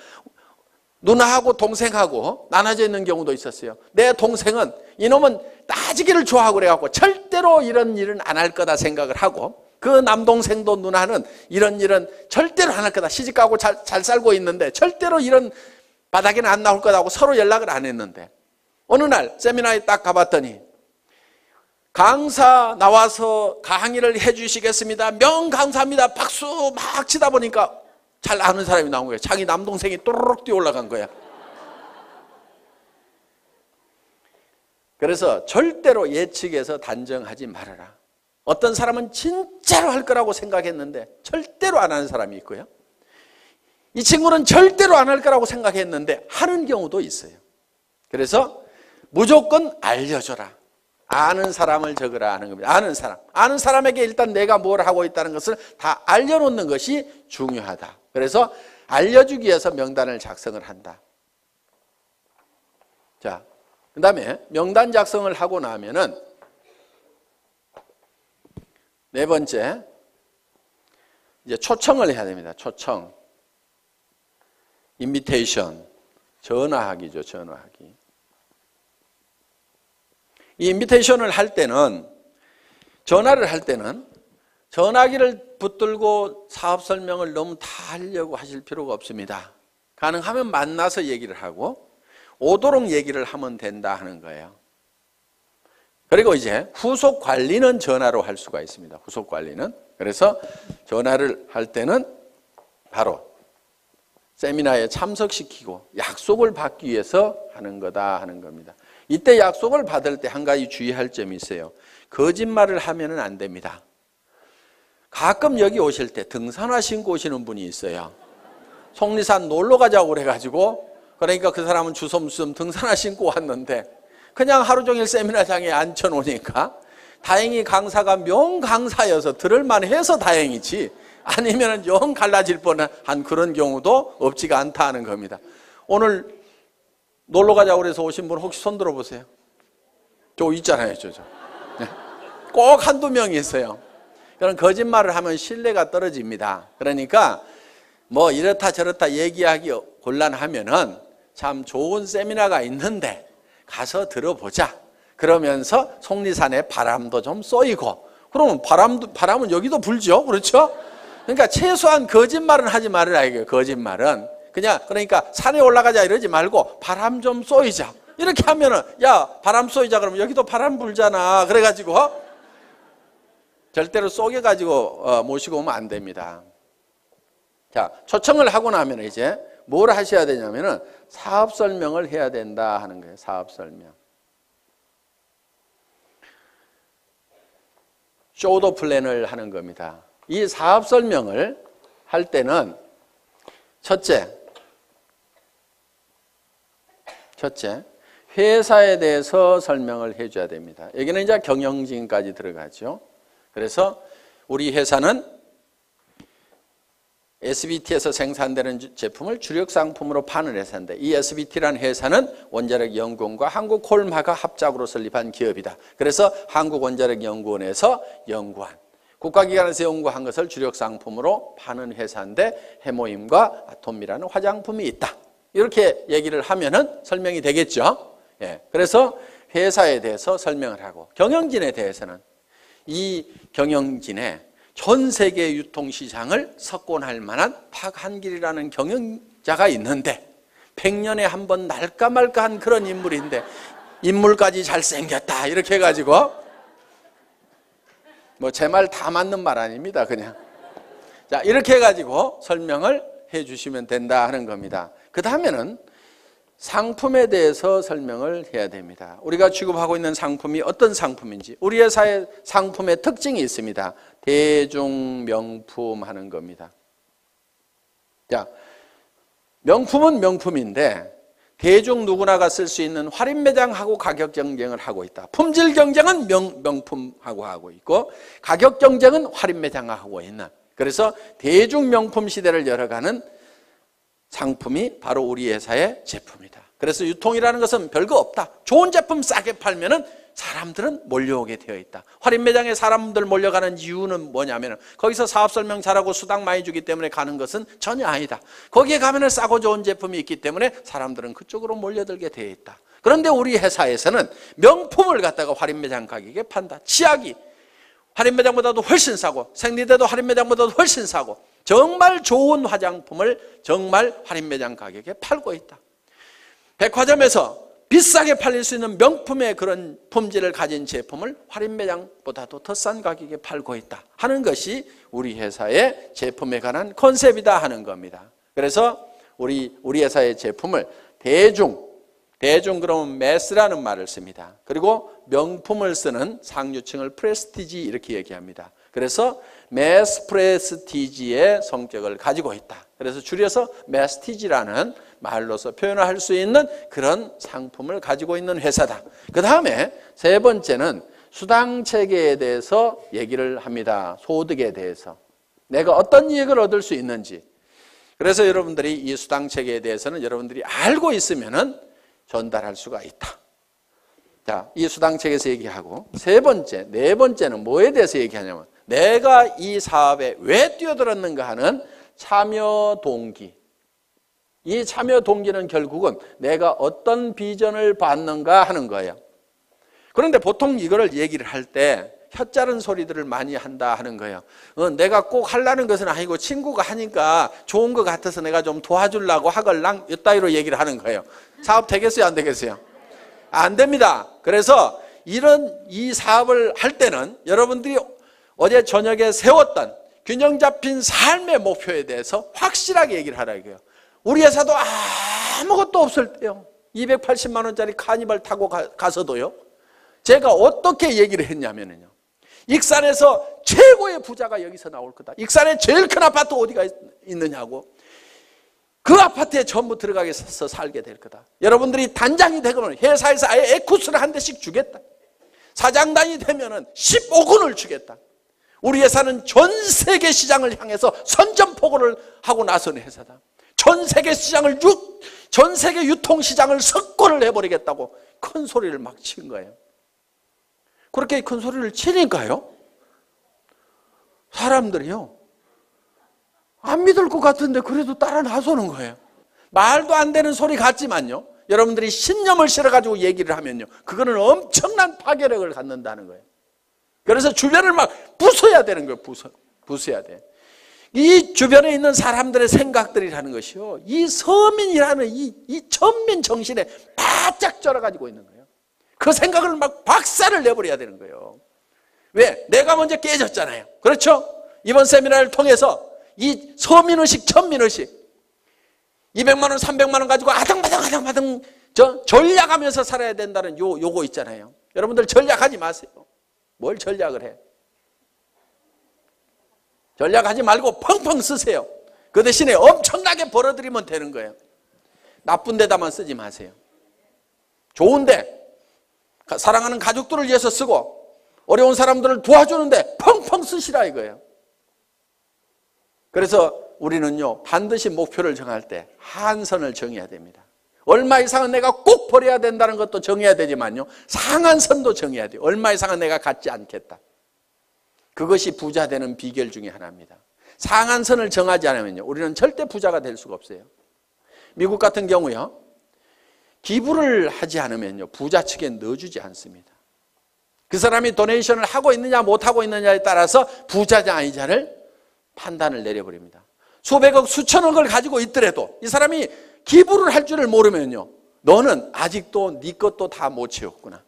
누나하고 동생하고 나눠져 있는 경우도 있었어요. 내 동생은 이놈은 따지기를 좋아하고 그래갖고 절대로 이런 일은 안 할 거다 생각을 하고 그 남동생도 누나는 이런 일은 절대로 안 할 거다. 시집가고 잘 살고 있는데 절대로 이런 바닥에는 안 나올 거다고 서로 연락을 안 했는데 어느 날 세미나에 딱 가봤더니 강사 나와서 강의를 해주시겠습니다. 명강사입니다. 박수 막 치다 보니까 잘 아는 사람이 나온 거예요. 자기 남동생이 또르륵 뛰어 올라간 거야. 그래서 절대로 예측해서 단정하지 말아라. 어떤 사람은 진짜로 할 거라고 생각했는데 절대로 안 하는 사람이 있고요. 이 친구는 절대로 안 할 거라고 생각했는데 하는 경우도 있어요. 그래서 무조건 알려줘라. 아는 사람을 적으라 하는 겁니다. 아는 사람에게 일단 내가 뭘 하고 있다는 것을 다 알려놓는 것이 중요하다. 그래서 알려주기 위해서 명단을 작성을 한다. 자, 그 다음에 명단 작성을 하고 나면은 네 번째, 이제 초청을 해야 됩니다. 초청. 인비테이션. 전화하기죠. 전화하기. 이 인비테이션을 할 때는, 전화를 할 때는 전화기를 붙들고 사업 설명을 너무 다 하려고 하실 필요가 없습니다. 가능하면 만나서 얘기를 하고 오도록 얘기를 하면 된다 하는 거예요. 그리고 이제 후속 관리는 전화로 할 수가 있습니다. 후속 관리는. 그래서 전화를 할 때는 바로 세미나에 참석시키고 약속을 받기 위해서 하는 거다 하는 겁니다. 이때 약속을 받을 때 한 가지 주의할 점이 있어요. 거짓말을 하면은 안 됩니다. 가끔 여기 오실 때 등산화 신고 오시는 분이 있어요. 속리산 놀러 가자고 그래가지고, 그러니까 그 사람은 주섬주섬 등산화 신고 왔는데 그냥 하루 종일 세미나장에 앉혀놓으니까 다행히 강사가 명강사여서 들을만 해서 다행이지, 아니면 영 갈라질 뻔한 그런 경우도 없지가 않다는 겁니다. 오늘 놀러 가자고 그래서 오신 분 혹시 손 들어보세요. 저 있잖아요. 저. 꼭 한두 명이 있어요. 그런 거짓말을 하면 신뢰가 떨어집니다. 그러니까 뭐 이렇다 저렇다 얘기하기 곤란하면은 참 좋은 세미나가 있는데 가서 들어보자. 그러면서 속리산에 바람도 좀 쏘이고, 그러면 바람은 여기도 불죠. 그렇죠? 그러니까 최소한 거짓말은 하지 말으라 이거예요. 거짓말은 그냥, 그러니까 산에 올라가자 이러지 말고 바람 좀 쏘이자 이렇게 하면은, 야 바람 쏘이자 그러면 여기도 바람 불잖아. 그래가지고 절대로 쏘개가지고 모시고 오면 안 됩니다. 자, 초청을 하고 나면 이제 뭘 하셔야 되냐면은 사업 설명을 해야 된다 하는 거예요. 사업 설명. 쇼더 플랜을 하는 겁니다. 이 사업 설명을 할 때는 첫째, 회사에 대해서 설명을 해줘야 됩니다. 여기는 이제 경영진까지 들어가죠. 그래서 우리 회사는 SBT에서 생산되는 제품을 주력 상품으로 파는 회사인데, 이 SBT라는 회사는 원자력연구원과 한국콜마가 합작으로 설립한 기업이다. 그래서 한국원자력연구원에서 연구한, 국가기관에서 연구한 것을 주력 상품으로 파는 회사인데 해모임과 아톰이라는 화장품이 있다. 이렇게 얘기를 하면은 설명이 되겠죠. 예, 그래서 회사에 대해서 설명을 하고, 경영진에 대해서는 이 경영진의 전 세계 유통시장을 석권할 만한 박한길이라는 경영자가 있는데 100년에 한 번 날까 말까한 그런 인물인데 인물까지 잘생겼다 이렇게 해가지고, 뭐 제 말 다 맞는 말 아닙니다. 그냥 자 이렇게 해가지고 설명을 해주시면 된다 하는 겁니다. 그 다음에는 상품에 대해서 설명을 해야 됩니다. 우리가 취급하고 있는 상품이 어떤 상품인지, 우리 회사의 상품의 특징이 있습니다. 대중명품 하는 겁니다. 자, 명품은 명품인데 대중 누구나가 쓸 수 있는 할인매장하고 가격 경쟁을 하고 있다. 품질 경쟁은 명품하고 하고 있고, 가격 경쟁은 할인매장하고 있는, 그래서 대중명품 시대를 열어가는 상품이 바로 우리 회사의 제품이다. 그래서 유통이라는 것은 별거 없다. 좋은 제품 싸게 팔면은 사람들은 몰려오게 되어 있다. 할인 매장에 사람들 몰려가는 이유는 뭐냐면 거기서 사업 설명 잘하고 수당 많이 주기 때문에 가는 것은 전혀 아니다. 거기에 가면은 싸고 좋은 제품이 있기 때문에 사람들은 그쪽으로 몰려들게 되어 있다. 그런데 우리 회사에서는 명품을 갖다가 할인 매장 가격에 판다. 치약이 할인 매장보다도 훨씬 싸고, 생리대도 할인 매장보다도 훨씬 싸고, 정말 좋은 화장품을 정말 할인 매장 가격에 팔고 있다. 백화점에서 비싸게 팔릴 수 있는 명품의 그런 품질을 가진 제품을 할인 매장보다도 더 싼 가격에 팔고 있다 하는 것이 우리 회사의 제품에 관한 컨셉이다 하는 겁니다. 그래서 우리 회사의 제품을 대중 그러면 매스라는 말을 씁니다. 그리고 명품을 쓰는 상류층을 프레스티지 이렇게 얘기합니다. 그래서 매스 프레스티지의 성격을 가지고 있다. 그래서 줄여서 매스티지라는 말로서 표현할 수 있는 그런 상품을 가지고 있는 회사다. 그 다음에 세 번째는 수당 체계에 대해서 얘기를 합니다. 소득에 대해서 내가 어떤 이익을 얻을 수 있는지. 그래서 여러분들이 이 수당 체계에 대해서는 여러분들이 알고 있으면은 전달할 수가 있다. 자, 이 수당 체계에서 얘기하고 네 번째는 뭐에 대해서 얘기하냐면 내가 이 사업에 왜 뛰어들었는가 하는 참여 동기. 이 참여 동기는 결국은 내가 어떤 비전을 받는가 하는 거예요. 그런데 보통 이거를 얘기를 할 때 혀짜른 소리들을 많이 한다 하는 거예요. 내가 꼭 하려는 것은 아니고 친구가 하니까 좋은 것 같아서 내가 좀 도와주려고 하걸랑 이따위로 얘기를 하는 거예요. 사업 되겠어요, 안 되겠어요? 안 됩니다. 그래서 이 사업을 할 때는 여러분들이 어제 저녁에 세웠던 균형 잡힌 삶의 목표에 대해서 확실하게 얘기를 하라 이거예요. 우리 회사도 아무것도 없을 때요, 280만 원짜리 카니발 타고 가서도요, 제가 어떻게 얘기를 했냐면요, 익산에서 최고의 부자가 여기서 나올 거다. 익산에 제일 큰 아파트 어디가 있느냐고. 그 아파트에 전부 들어가서 살게 될 거다. 여러분들이 단장이 되면 회사에서 아예 에쿠스를 한 대씩 주겠다. 사장단이 되면 15군을 주겠다. 우리 회사는 전 세계 시장을 향해서 선전포고를 하고 나선 회사다. 전 세계 시장을 전 세계 유통 시장을 석권을 해버리겠다고 큰 소리를 막 친 거예요. 그렇게 큰 소리를 치니까요, 사람들이요, 안 믿을 것 같은데 그래도 따라 나서는 거예요. 말도 안 되는 소리 같지만요, 여러분들이 신념을 실어가지고 얘기를 하면요, 그거는 엄청난 파괴력을 갖는다는 거예요. 그래서 주변을 막 부숴야 되는 거예요. 부숴야 돼. 이 주변에 있는 사람들의 생각들이라는 것이요, 이 서민이라는 이 천민 정신에 바짝 쩔어가지고 있는 거예요. 그 생각을 막 박살을 내버려야 되는 거예요. 왜? 내가 먼저 깨졌잖아요. 그렇죠? 이번 세미나를 통해서 이 서민의식, 천민의식, 200만 원, 300만 원 가지고 아등바등 전략하면서 살아야 된다는 요거 있잖아요. 여러분들 전략하지 마세요. 뭘 전략을 해? 전략하지 말고 펑펑 쓰세요. 그 대신에 엄청나게 벌어들이면 되는 거예요. 나쁜 데다만 쓰지 마세요. 좋은데, 사랑하는 가족들을 위해서 쓰고 어려운 사람들을 도와주는데 펑펑 쓰시라 이거예요. 그래서 우리는요, 반드시 목표를 정할 때 한선을 정해야 됩니다. 얼마 이상은 내가 꼭 버려야 된다는 것도 정해야 되지만요, 상한선도 정해야 돼요. 얼마 이상은 내가 갖지 않겠다. 그것이 부자 되는 비결 중에 하나입니다. 상한선을 정하지 않으면요, 우리는 절대 부자가 될 수가 없어요. 미국 같은 경우요, 기부를 하지 않으면요, 부자 측에 넣어주지 않습니다. 그 사람이 도네이션을 하고 있느냐 못하고 있느냐에 따라서 부자냐 아니냐를 판단을 내려버립니다. 수백억 수천억을 가지고 있더라도 이 사람이 기부를 할 줄을 모르면요, 너는 아직도 네 것도 다 못 채웠구나.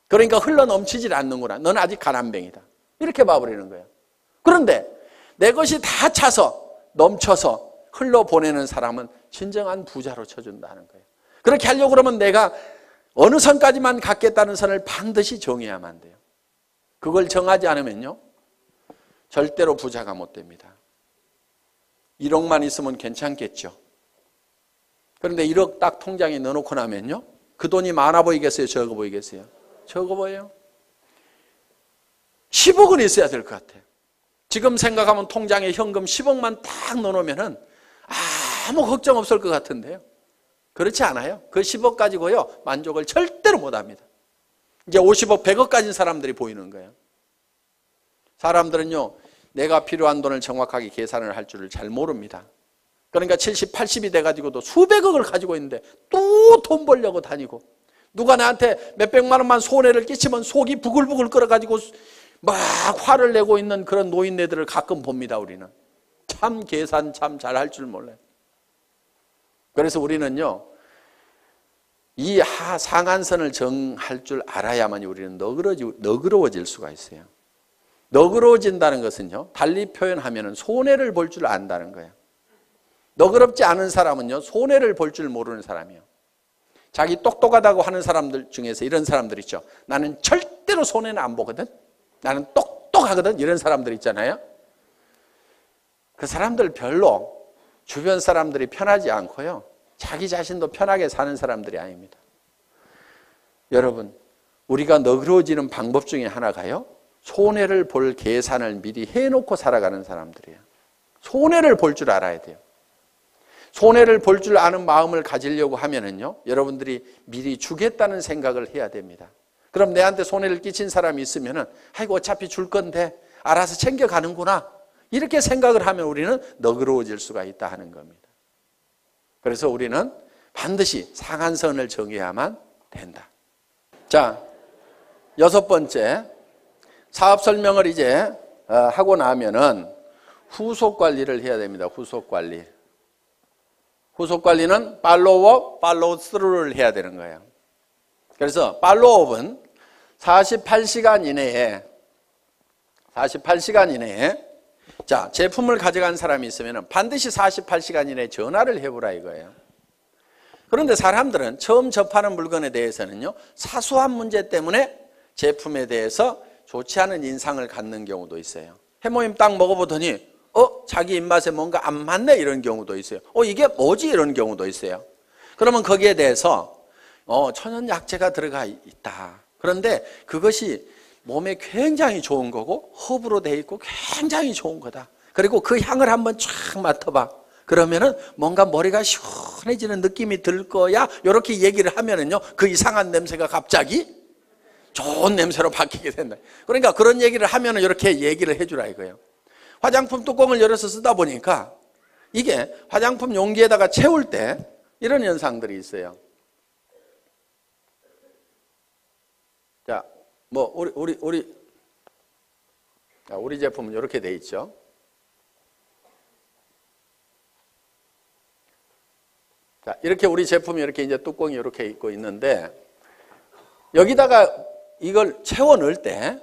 그러니까 흘러넘치질 않는구나. 너는 아직 가난뱅이다. 이렇게 봐버리는 거예요. 그런데 내 것이 다 차서 넘쳐서 흘러보내는 사람은 진정한 부자로 쳐준다는 거예요. 그렇게 하려고 그러면 내가 어느 선까지만 갖겠다는 선을 반드시 정해야만 돼요. 그걸 정하지 않으면요, 절대로 부자가 못 됩니다. 1억만 있으면 괜찮겠죠. 그런데 1억 딱 통장에 넣어놓고 나면요, 그 돈이 많아 보이겠어요? 적어 보이겠어요? 적어 보여요. 10억은 있어야 될 것 같아요. 지금 생각하면 통장에 현금 10억만 딱 넣어놓으면 아무 걱정 없을 것 같은데요. 그렇지 않아요. 그 10억 가지고요, 만족을 절대로 못합니다. 이제 50억, 100억 가진 사람들이 보이는 거예요. 사람들은요, 내가 필요한 돈을 정확하게 계산을 할 줄을 잘 모릅니다. 그러니까 70, 80이 돼가지고도 수백억을 가지고 있는데 또 돈 벌려고 다니고, 누가 나한테 몇백만 원만 손해를 끼치면 속이 부글부글 끓어가지고 막 화를 내고 있는 그런 노인네들을 가끔 봅니다. 우리는 참 계산 참 잘할 줄 몰라요. 그래서 우리는요, 이 상한선을 정할 줄 알아야만 우리는 너그러워질 수가 있어요. 너그러워진다는 것은요, 달리 표현하면 손해를 볼 줄 안다는 거예요. 너그럽지 않은 사람은요, 손해를 볼 줄 모르는 사람이에요. 자기 똑똑하다고 하는 사람들 중에서 이런 사람들 있죠. 나는 절대로 손해는 안 보거든. 나는 똑똑하거든. 이런 사람들 있잖아요. 그 사람들 별로 주변 사람들이 편하지 않고요, 자기 자신도 편하게 사는 사람들이 아닙니다. 여러분, 우리가 너그러워지는 방법 중에 하나가요, 손해를 볼 계산을 미리 해놓고 살아가는 사람들이에요. 손해를 볼 줄 알아야 돼요. 손해를 볼 줄 아는 마음을 가지려고 하면은요, 여러분들이 미리 주겠다는 생각을 해야 됩니다. 그럼 내한테 손해를 끼친 사람이 있으면은, 아이고 어차피 줄 건데, 알아서 챙겨가는구나. 이렇게 생각을 하면 우리는 너그러워질 수가 있다 하는 겁니다. 그래서 우리는 반드시 상한선을 정해야만 된다. 자, 6번째, 사업 설명을 이제 하고 나면은 후속 관리를 해야 됩니다. 후속 관리. 후속 관리는 팔로우업, 팔로우 스루를 해야 되는 거예요. 그래서 팔로우업은 48시간 이내에 자, 제품을 가져간 사람이 있으면 반드시 48시간 이내에 전화를 해보라 이거예요. 그런데 사람들은 처음 접하는 물건에 대해서는요, 사소한 문제 때문에 제품에 대해서 좋지 않은 인상을 갖는 경우도 있어요. 해모임 딱 먹어보더니 자기 입맛에 뭔가 안 맞네 이런 경우도 있어요. 이게 뭐지 이런 경우도 있어요. 그러면 거기에 대해서 천연약재가 들어가 있다. 그런데 그것이 몸에 굉장히 좋은 거고 허브로 돼 있고 굉장히 좋은 거다. 그리고 그 향을 한번 쫙 맡아봐. 그러면은 뭔가 머리가 시원해지는 느낌이 들 거야. 이렇게 얘기를 하면은요, 그 이상한 냄새가 갑자기 좋은 냄새로 바뀌게 된다. 그러니까 그런 얘기를 하면은 이렇게 얘기를 해주라 이거예요. 화장품 뚜껑을 열어서 쓰다 보니까 이게 화장품 용기에다가 채울 때 이런 현상들이 있어요. 자, 뭐 우리 제품은 이렇게 돼 있죠. 자, 이렇게 우리 제품이 이렇게 이제 뚜껑이 이렇게 있고 있는데 여기다가 이걸 채워 넣을 때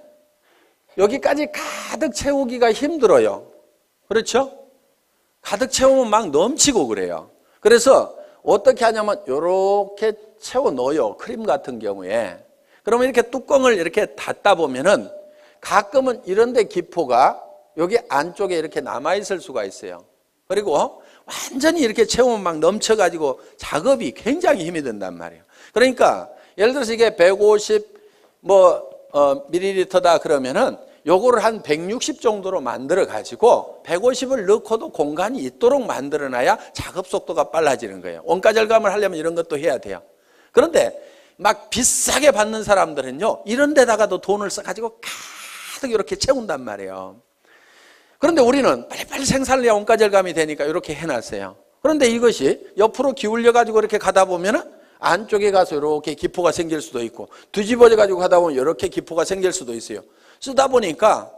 여기까지 가득 채우기가 힘들어요. 그렇죠? 가득 채우면 막 넘치고 그래요. 그래서 어떻게 하냐면 이렇게 채워 넣어요. 크림 같은 경우에. 그러면 이렇게 뚜껑을 이렇게 닫다 보면은 가끔은 이런 데 기포가 여기 안쪽에 이렇게 남아있을 수가 있어요. 그리고 완전히 이렇게 채우면 막 넘쳐가지고 작업이 굉장히 힘이 든단 말이에요. 그러니까 예를 들어서 이게 150 밀리리터다 그러면은 요거를 한 160 정도로 만들어 가지고 150을 넣고도 공간이 있도록 만들어 놔야 작업 속도가 빨라지는 거예요. 원가 절감을 하려면 이런 것도 해야 돼요. 그런데 막 비싸게 받는 사람들은요, 이런 데다가도 돈을 써가지고 가득 이렇게 채운단 말이에요. 그런데 우리는 빨리빨리 생산을 해야 원가 절감이 되니까 이렇게 해놨어요. 그런데 이것이 옆으로 기울여 가지고 이렇게 가다 보면은 안쪽에 가서 이렇게 기포가 생길 수도 있고, 뒤집어져 가지고 가다 보면 이렇게 기포가 생길 수도 있어요. 쓰다 보니까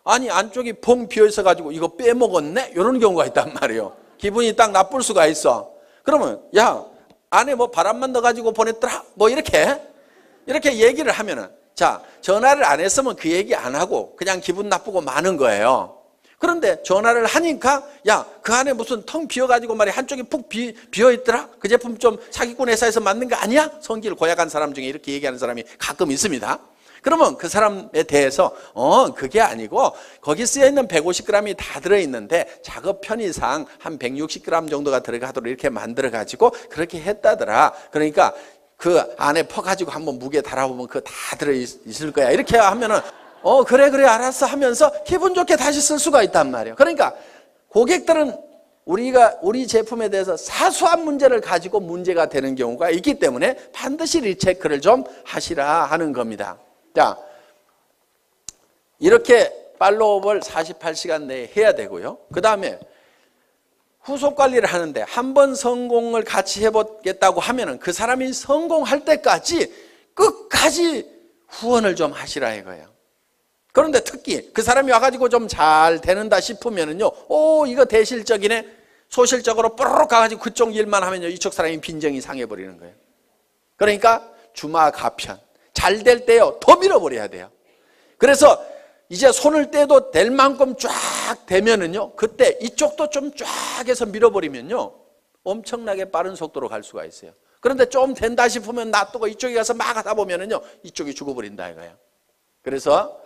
아니 안쪽이 펑 비어 있어 가지고 이거 빼먹었네? 이런 경우가 있단 말이에요. 기분이 딱 나쁠 수가 있어. 그러면 야, 안에 뭐 바람만 넣어가지고 보냈더라? 뭐 이렇게 얘기를 하면은, 자, 전화를 안 했으면 그 얘기 안 하고 그냥 기분 나쁘고 마는 거예요. 그런데 전화를 하니까 야, 그 안에 무슨 텅 비어가지고 말이야 한쪽이 푹 비어있더라? 그 제품 좀 사기꾼 회사에서 만든 거 아니야? 성질 고약한 사람 중에 이렇게 얘기하는 사람이 가끔 있습니다. 그러면 그 사람에 대해서 그게 아니고 거기 쓰여있는 150g이 다 들어있는데 작업 편의상 한 160g 정도가 들어가도록 이렇게 만들어가지고 그렇게 했다더라. 그러니까 그 안에 퍼가지고 한번 무게 달아보면 그거 다 들어있을 거야. 이렇게 하면은 그래 알았어 하면서 기분 좋게 다시 쓸 수가 있단 말이에요. 그러니까 고객들은 우리 제품에 대해서 사소한 문제를 가지고 문제가 되는 경우가 있기 때문에 반드시 리체크를 좀 하시라 하는 겁니다. 자, 이렇게 팔로우업을 48시간 내에 해야 되고요. 그 다음에 후속 관리를 하는데 한 번 성공을 같이 해보겠다고 하면은 그 사람이 성공할 때까지 끝까지 후원을 좀 하시라 이거예요. 그런데 특히 그 사람이 와가지고 좀 잘 되는다 싶으면은요, 이거 대실적이네, 소실적으로 뽀로록 가가지고 그쪽 일만 하면요, 이쪽 사람이 빈정이 상해버리는 거예요. 그러니까 주마가편, 잘 될 때요 더 밀어버려야 돼요. 그래서 이제 손을 떼도 될 만큼 쫙 되면은요, 그때 이쪽도 좀 쫙 해서 밀어버리면요 엄청나게 빠른 속도로 갈 수가 있어요. 그런데 좀 된다 싶으면 놔두고 이쪽에 가서 막 하다 보면은요 이쪽이 죽어버린다 이거예요. 그래서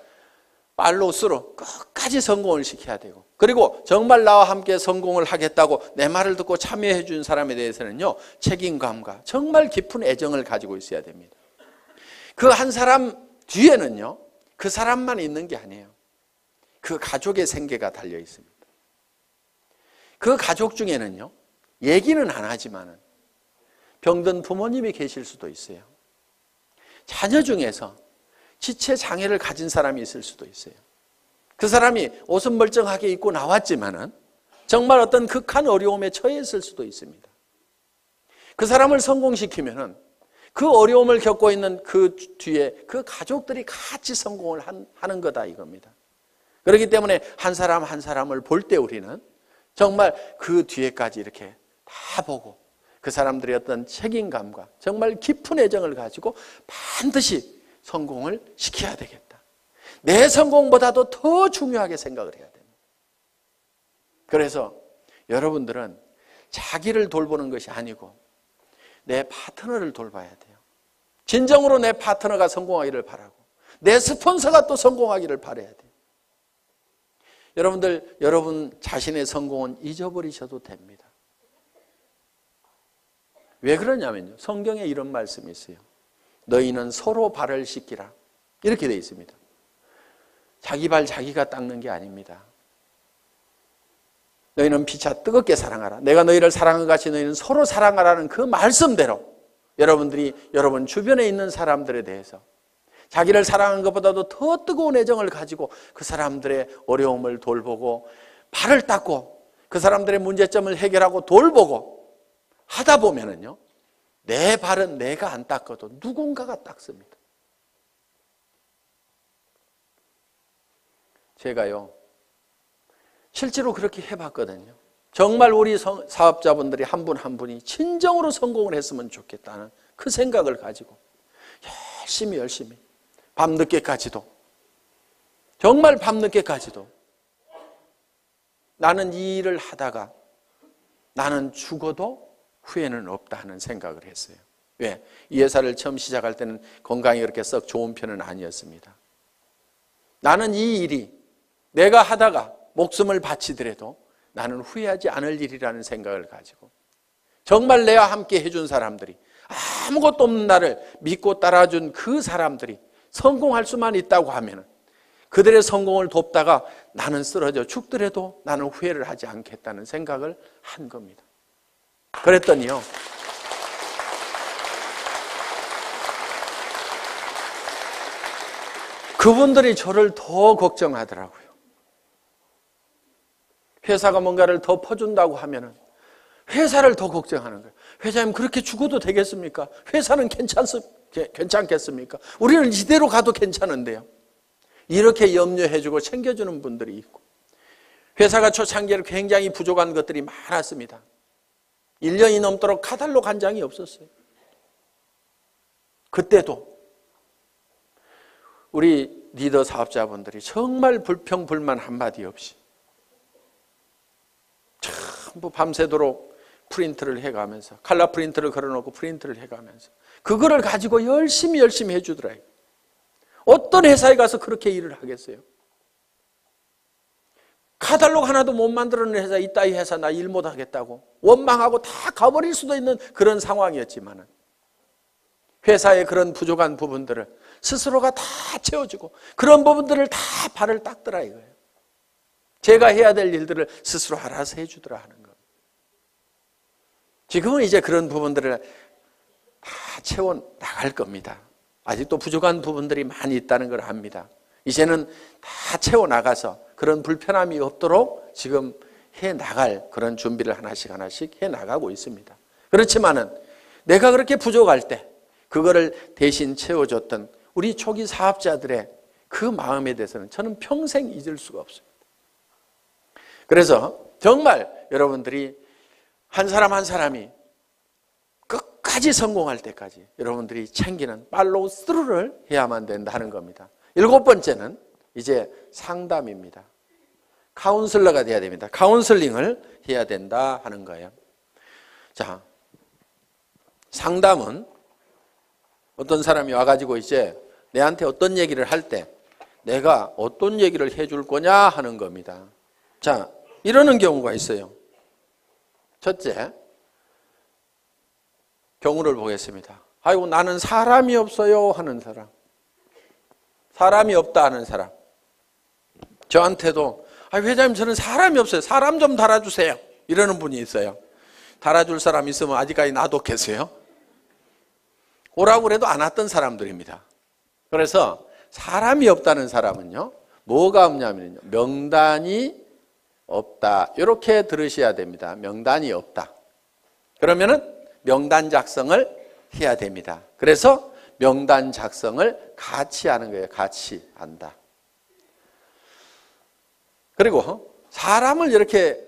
팔로우스루 끝까지 성공을 시켜야 되고, 그리고 정말 나와 함께 성공을 하겠다고 내 말을 듣고 참여해 준 사람에 대해서는요 책임감과 정말 깊은 애정을 가지고 있어야 됩니다. 그 한 사람 뒤에는요 그 사람만 있는 게 아니에요. 그 가족의 생계가 달려 있습니다. 그 가족 중에는요 얘기는 안 하지만은 병든 부모님이 계실 수도 있어요. 자녀 중에서 지체 장애를 가진 사람이 있을 수도 있어요. 그 사람이 옷은 멀쩡하게 입고 나왔지만은 정말 어떤 극한 어려움에 처했을 수도 있습니다. 그 사람을 성공시키면은 그 어려움을 겪고 있는 그 뒤에 그 가족들이 같이 성공을 하는 거다 이겁니다. 그렇기 때문에 한 사람 한 사람을 볼 때 우리는 정말 그 뒤에까지 이렇게 다 보고 그 사람들의 어떤 책임감과 정말 깊은 애정을 가지고 반드시 성공을 시켜야 되겠다. 내 성공보다도 더 중요하게 생각을 해야 됩니다. 그래서 여러분들은 자기를 돌보는 것이 아니고 내 파트너를 돌봐야 돼요. 진정으로 내 파트너가 성공하기를 바라고 내 스폰서가 또 성공하기를 바라야 돼요. 여러분들, 여러분 자신의 성공은 잊어버리셔도 됩니다. 왜 그러냐면요, 성경에 이런 말씀이 있어요. 너희는 서로 발을 씻기라 이렇게 되어 있습니다. 자기 발 자기가 닦는 게 아닙니다. 너희는 피차 뜨겁게 사랑하라. 내가 너희를 사랑한 것 같이 너희는 서로 사랑하라는 그 말씀대로 여러분들이 여러분 주변에 있는 사람들에 대해서 자기를 사랑하는 것보다도 더 뜨거운 애정을 가지고 그 사람들의 어려움을 돌보고 발을 닦고 그 사람들의 문제점을 해결하고 돌보고 하다 보면은요, 내 발은 내가 안 닦아도 누군가가 닦습니다. 제가요, 실제로 그렇게 해봤거든요. 정말 우리 사업자분들이 한 분 한 분이 진정으로 성공을 했으면 좋겠다는 그 생각을 가지고 열심히 밤늦게까지도, 정말 밤늦게까지도 나는 이 일을 하다가 나는 죽어도 후회는 없다 하는 생각을 했어요. 왜? 이 회사를 처음 시작할 때는 건강이 그렇게 썩 좋은 편은 아니었습니다. 나는 이 일이 내가 하다가 목숨을 바치더라도 나는 후회하지 않을 일이라는 생각을 가지고 정말 내와 함께 해준 사람들이, 아무것도 없는 나를 믿고 따라준 그 사람들이 성공할 수만 있다고 하면 그들의 성공을 돕다가 나는 쓰러져 죽더라도 나는 후회를 하지 않겠다는 생각을 한 겁니다. 그랬더니요, 그분들이 저를 더 걱정하더라고요. 회사가 뭔가를 더 퍼준다고 하면은 회사를 더 걱정하는 거예요. 회장님, 그렇게 죽어도 되겠습니까? 회사는 괜찮겠습니까? 우리는 이대로 가도 괜찮은데요. 이렇게 염려해주고 챙겨주는 분들이 있고, 회사가 초창기에 굉장히 부족한 것들이 많았습니다. 1년이 넘도록 카탈로그 한 장이 없었어요. 그때도 우리 리더 사업자분들이 정말 불평불만 한마디 없이 전부 밤새도록 프린트를 해가면서, 칼라 프린트를 걸어놓고 프린트를 해가면서 그거를 가지고 열심히 해주더라고요. 어떤 회사에 가서 그렇게 일을 하겠어요? 카탈로그 하나도 못 만들어낸 회사, 이따위 회사 나 일 못하겠다고 원망하고 다 가버릴 수도 있는 그런 상황이었지만은 회사의 그런 부족한 부분들을 스스로가 다 채워주고 그런 부분들을 다 발을 닦더라 이거예요. 제가 해야 될 일들을 스스로 알아서 해주더라 하는 거. 지금은 이제 그런 부분들을 다 채워 나갈 겁니다. 아직도 부족한 부분들이 많이 있다는 걸 압니다. 이제는 다 채워 나가서 그런 불편함이 없도록 지금 해 나갈 그런 준비를 하나씩 해 나가고 있습니다. 그렇지만은 내가 그렇게 부족할 때 그거를 대신 채워줬던 우리 초기 사업자들의 그 마음에 대해서는 저는 평생 잊을 수가 없습니다. 그래서 정말 여러분들이 한 사람 한 사람이 끝까지 성공할 때까지 여러분들이 챙기는 팔로우 스루를 해야만 된다는 겁니다. 7번째는 이제 상담입니다. 카운슬러가 돼야 됩니다. 카운슬링을 해야 된다 하는 거예요. 자, 상담은 어떤 사람이 와가지고 이제 내한테 어떤 얘기를 할 때 내가 어떤 얘기를 해줄 거냐 하는 겁니다. 자, 이러는 경우가 있어요. 첫째, 경우를 보겠습니다. 아이고, 나는 사람이 없어요 하는 사람. 사람이 없다 하는 사람. 저한테도 회장님, 저는 사람이 없어요. 사람 좀 달아주세요. 이러는 분이 있어요. 달아줄 사람 있으면 아직까지 놔뒀겠어요? 오라고 그래도 안 왔던 사람들입니다. 그래서 사람이 없다는 사람은요, 뭐가 없냐면요, 명단이 없다. 이렇게 들으셔야 됩니다. 명단이 없다. 그러면은 명단 작성을 해야 됩니다. 그래서 명단 작성을 같이 하는 거예요. 같이 한다. 그리고 사람을 이렇게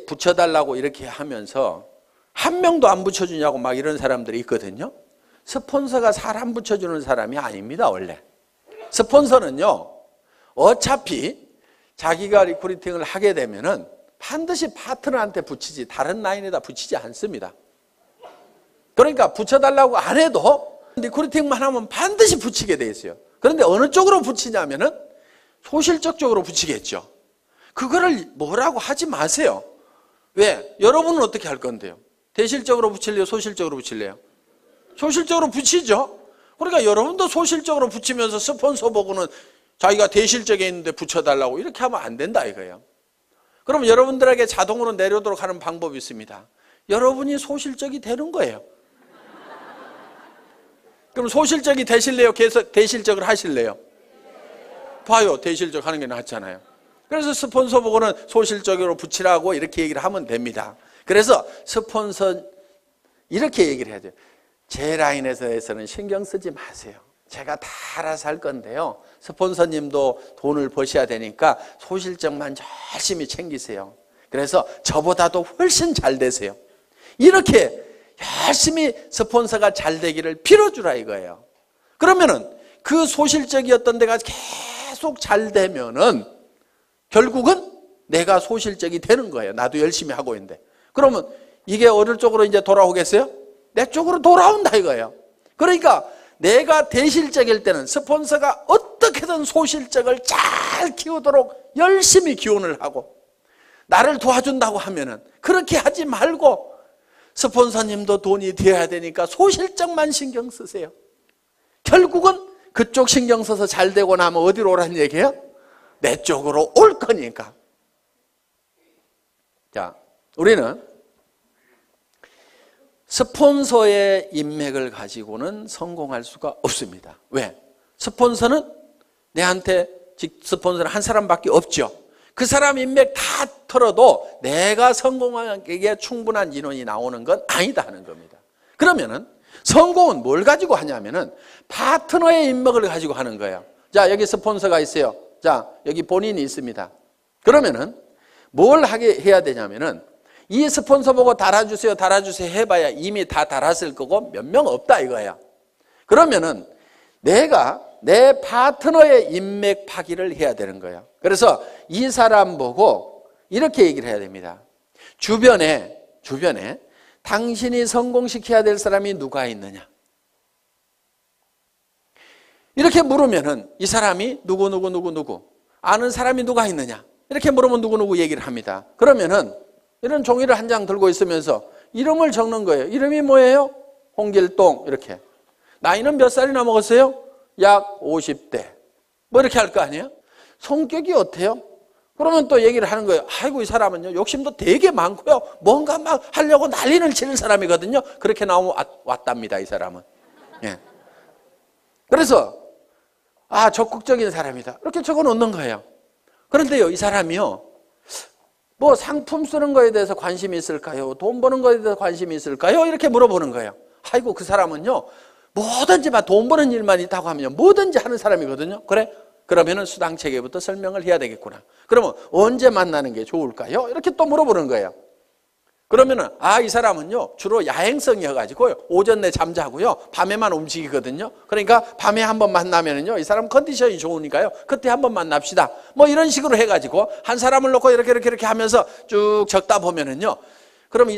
붙여달라고 이렇게 하면서 한 명도 안 붙여주냐고 막 이런 사람들이 있거든요. 스폰서가 사람 붙여주는 사람이 아닙니다, 원래. 스폰서는요, 어차피 자기가 리크루팅을 하게 되면은 반드시 파트너한테 붙이지 다른 라인에다 붙이지 않습니다. 그러니까 붙여달라고 안 해도 리크루팅만 하면 반드시 붙이게 돼 있어요. 그런데 어느 쪽으로 붙이냐면은 소실적 쪽으로 붙이겠죠. 그거를 뭐라고 하지 마세요. 왜? 여러분은 어떻게 할 건데요? 대실적으로 붙일래요? 소실적으로 붙일래요? 소실적으로 붙이죠. 그러니까 여러분도 소실적으로 붙이면서 스폰서 보고는 자기가 대실적에 있는데 붙여달라고 이렇게 하면 안 된다 이거예요. 그럼 여러분들에게 자동으로 내려오도록 하는 방법이 있습니다. 여러분이 소실적이 되는 거예요. 그럼 소실적이 되실래요? 계속 대실적을 하실래요? 봐요. 대실적 하는 게 낫잖아요. 그래서 스폰서 보고는 소실적으로 붙이라고 이렇게 얘기를 하면 됩니다. 그래서 스폰서 이렇게 얘기를 해야 돼요. 제 라인에서는 신경 쓰지 마세요. 제가 다 알아서 할 건데요. 스폰서님도 돈을 버셔야 되니까 소실적만 열심히 챙기세요. 그래서 저보다도 훨씬 잘 되세요. 이렇게 열심히 스폰서가 잘 되기를 빌어주라 이거예요. 그러면은 그 소실적이었던 데가 계속 잘 되면은 결국은 내가 소실적이 되는 거예요. 나도 열심히 하고 있는데. 그러면 이게 어느 쪽으로 이제 돌아오겠어요? 내 쪽으로 돌아온다 이거예요. 그러니까 내가 대실적일 때는 스폰서가 어떻게든 소실적을 잘 키우도록 열심히 기원을 하고 나를 도와준다고 하면은 그렇게 하지 말고 스폰서님도 돈이 되어야 되니까 소실적만 신경 쓰세요. 결국은 그쪽 신경 써서 잘 되고 나면 어디로 오라는 얘기예요? 내 쪽으로 올 거니까. 자, 우리는 스폰서의 인맥을 가지고는 성공할 수가 없습니다. 왜? 스폰서는 내한테 스폰서는 한 사람밖에 없죠. 그 사람 인맥 다 털어도 내가 성공하기에 충분한 인원이 나오는 건 아니다 하는 겁니다. 그러면은 성공은 뭘 가지고 하냐면은 파트너의 인맥을 가지고 하는 거예요. 자, 여기 스폰서가 있어요. 자, 여기 본인이 있습니다. 그러면은 뭘 해야 되냐면은 이 스폰서 보고 달아주세요, 달아주세요 해봐야 이미 다 달았을 거고 몇 명 없다 이거야. 그러면은 내가 내 파트너의 인맥 파기를 해야 되는 거예요. 그래서 이 사람 보고 이렇게 얘기를 해야 됩니다. 주변에 당신이 성공시켜야 될 사람이 누가 있느냐? 이렇게 물으면은 이 사람이 누구 아는 사람이 누가 있느냐? 이렇게 물으면 누구 얘기를 합니다. 그러면은 이런 종이를 한 장 들고 있으면서 이름을 적는 거예요. 이름이 뭐예요? 홍길동 이렇게. 나이는 몇 살이나 먹었어요? 약 50대. 뭐 이렇게 할 거 아니에요? 성격이 어때요? 그러면 또 얘기를 하는 거예요. 아이고 이 사람은요 욕심도 되게 많고요. 뭔가 막 하려고 난리를 치는 사람이거든요. 그렇게 나오면 왔답니다 이 사람은. 예. 그래서 적극적인 사람이다. 이렇게 적어 놓는 거예요. 그런데요 이 사람이요. 뭐 상품 쓰는 거에 대해서 관심이 있을까요? 돈 버는 거에 대해서 관심이 있을까요? 이렇게 물어보는 거예요. 아이고 그 사람은요 뭐든지 막 돈 버는 일만 있다고 하면 뭐든지 하는 사람이거든요. 그래? 그러면은 수당 체계부터 설명을 해야 되겠구나. 그러면 언제 만나는 게 좋을까요? 이렇게 또 물어보는 거예요. 그러면은 이 사람은요 주로 야행성이어가지고요 오전 내 잠자고요 밤에만 움직이거든요. 그러니까 밤에 한번 만나면은요 이 사람 컨디션이 좋으니까요 그때 한번 만납시다. 뭐 이런 식으로 해가지고 한 사람을 놓고 이렇게 하면서 쭉 적다 보면은요 그럼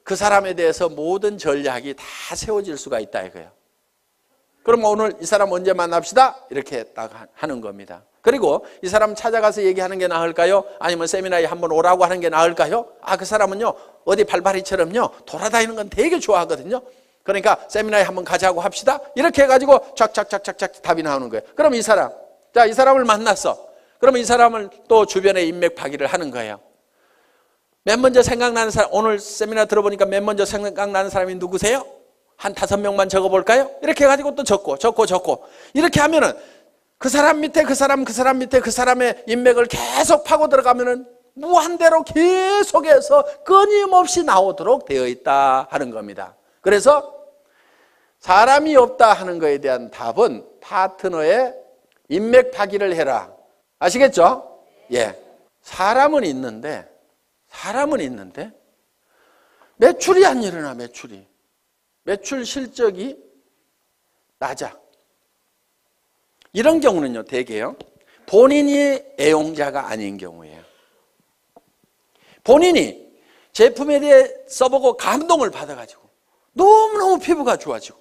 그 사람에 대해서 모든 전략이 다 세워질 수가 있다 이거예요. 그럼 오늘 이 사람 언제 만납시다? 이렇게 딱 하는 겁니다. 그리고 이 사람 찾아가서 얘기하는 게 나을까요? 아니면 세미나에 한번 오라고 하는 게 나을까요? 그 사람은요 어디 발발이처럼요 돌아다니는 건 되게 좋아하거든요. 그러니까 세미나에 한번 가자고 합시다. 이렇게 해가지고 쫙쫙쫙쫙 답이 나오는 거예요. 그럼 이 사람을 만났어. 그러면 이 사람을 또 주변에 인맥 파기를 하는 거예요. 맨 먼저 생각나는 사람, 오늘 세미나 들어보니까 맨 먼저 생각나는 사람이 누구세요? 한 5명만 적어볼까요? 이렇게 해가지고 또 적고 이렇게 하면은 그 사람 밑에 그 사람 밑에 그 사람의 인맥을 계속 파고 들어가면은 무한대로 계속해서 끊임없이 나오도록 되어 있다 하는 겁니다. 그래서 사람이 없다 하는 것에 대한 답은 파트너의 인맥 파기를 해라. 아시겠죠? 예. 사람은 있는데 매출이 안 일어나. 매출 실적이 낮아. 이런 경우는요, 대개요, 본인이 애용자가 아닌 경우예요. 본인이 제품에 대해 써보고 감동을 받아가지고 너무너무 피부가 좋아지고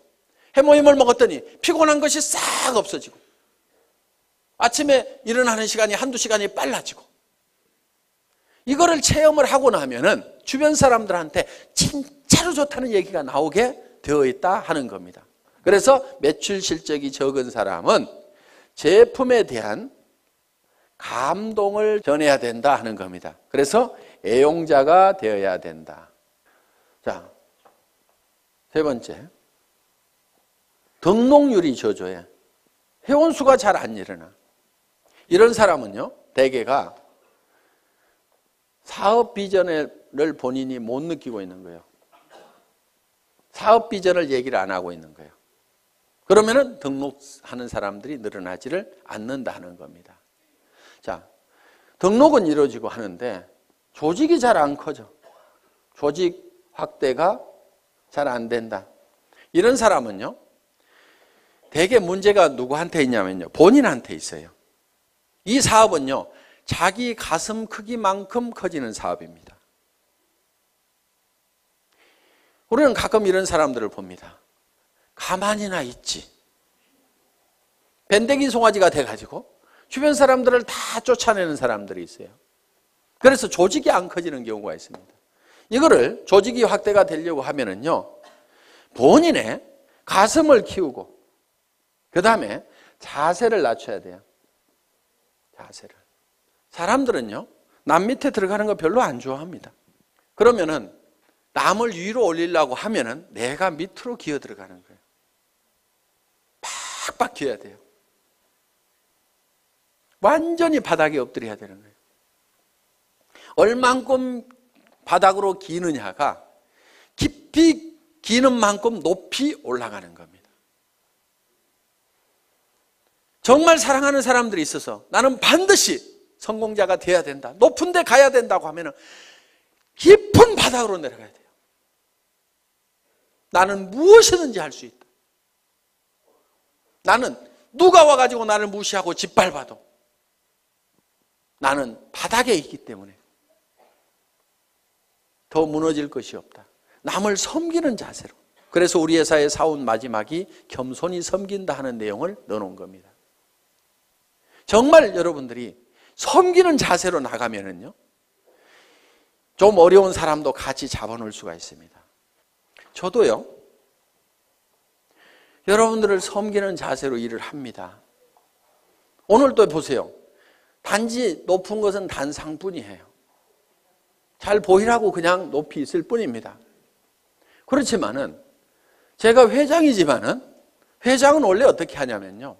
해모임을 먹었더니 피곤한 것이 싹 없어지고 아침에 일어나는 시간이 한두 시간이 빨라지고, 이거를 체험을 하고 나면은 주변 사람들한테 진짜로 좋다는 얘기가 나오게 되어 있다 하는 겁니다. 그래서 매출 실적이 적은 사람은 제품에 대한 감동을 전해야 된다 하는 겁니다. 그래서 애용자가 되어야 된다. 자, 세 번째, 등록률이 저조해. 회원수가 잘 안 일어나. 이런 사람은요, 대개가 사업 비전을 본인이 못 느끼고 있는 거예요. 사업 비전을 얘기를 안 하고 있는 거예요. 그러면은 등록하는 사람들이 늘어나지를 않는다는 겁니다. 자, 등록은 이루어지고 하는데 조직이 잘 안 커져. 조직 확대가 잘 안 된다. 이런 사람은요, 대개 문제가 누구한테 있냐면요, 본인한테 있어요. 이 사업은요, 자기 가슴 크기만큼 커지는 사업입니다. 우리는 가끔 이런 사람들을 봅니다. 가만히나 있지. 밴댕이 송아지가 돼가지고 주변 사람들을 다 쫓아내는 사람들이 있어요. 그래서 조직이 안 커지는 경우가 있습니다. 이거를 조직이 확대가 되려고 하면은요, 본인의 가슴을 키우고 그 다음에 자세를 낮춰야 돼요. 자세를. 사람들은요, 남 밑에 들어가는 거 별로 안 좋아합니다. 그러면은 남을 위로 올리려고 하면은 내가 밑으로 기어 들어가는 거예요. 팍팍 기어야 돼요. 완전히 바닥에 엎드려야 되는 거예요. 얼만큼 바닥으로 기느냐가 깊이 기는 만큼 높이 올라가는 겁니다. 정말 사랑하는 사람들이 있어서 나는 반드시 성공자가 돼야 된다, 높은 데 가야 된다고 하면 깊은 바닥으로 내려가야 돼요. 나는 무엇이든지 할 수 있다. 나는 누가 와가지고 나를 무시하고 짓밟아도 나는 바닥에 있기 때문에 더 무너질 것이 없다. 남을 섬기는 자세로. 그래서 우리 회사의 사원 마지막이 겸손히 섬긴다 하는 내용을 넣어놓은 겁니다. 정말 여러분들이 섬기는 자세로 나가면은요, 좀 어려운 사람도 같이 잡아놓을 수가 있습니다. 저도요, 여러분들을 섬기는 자세로 일을 합니다. 오늘도 보세요. 단지 높은 것은 단상뿐이에요. 잘 보이라고 그냥 높이 있을 뿐입니다. 그렇지만은 제가 회장이지만은 회장은 원래 어떻게 하냐면요,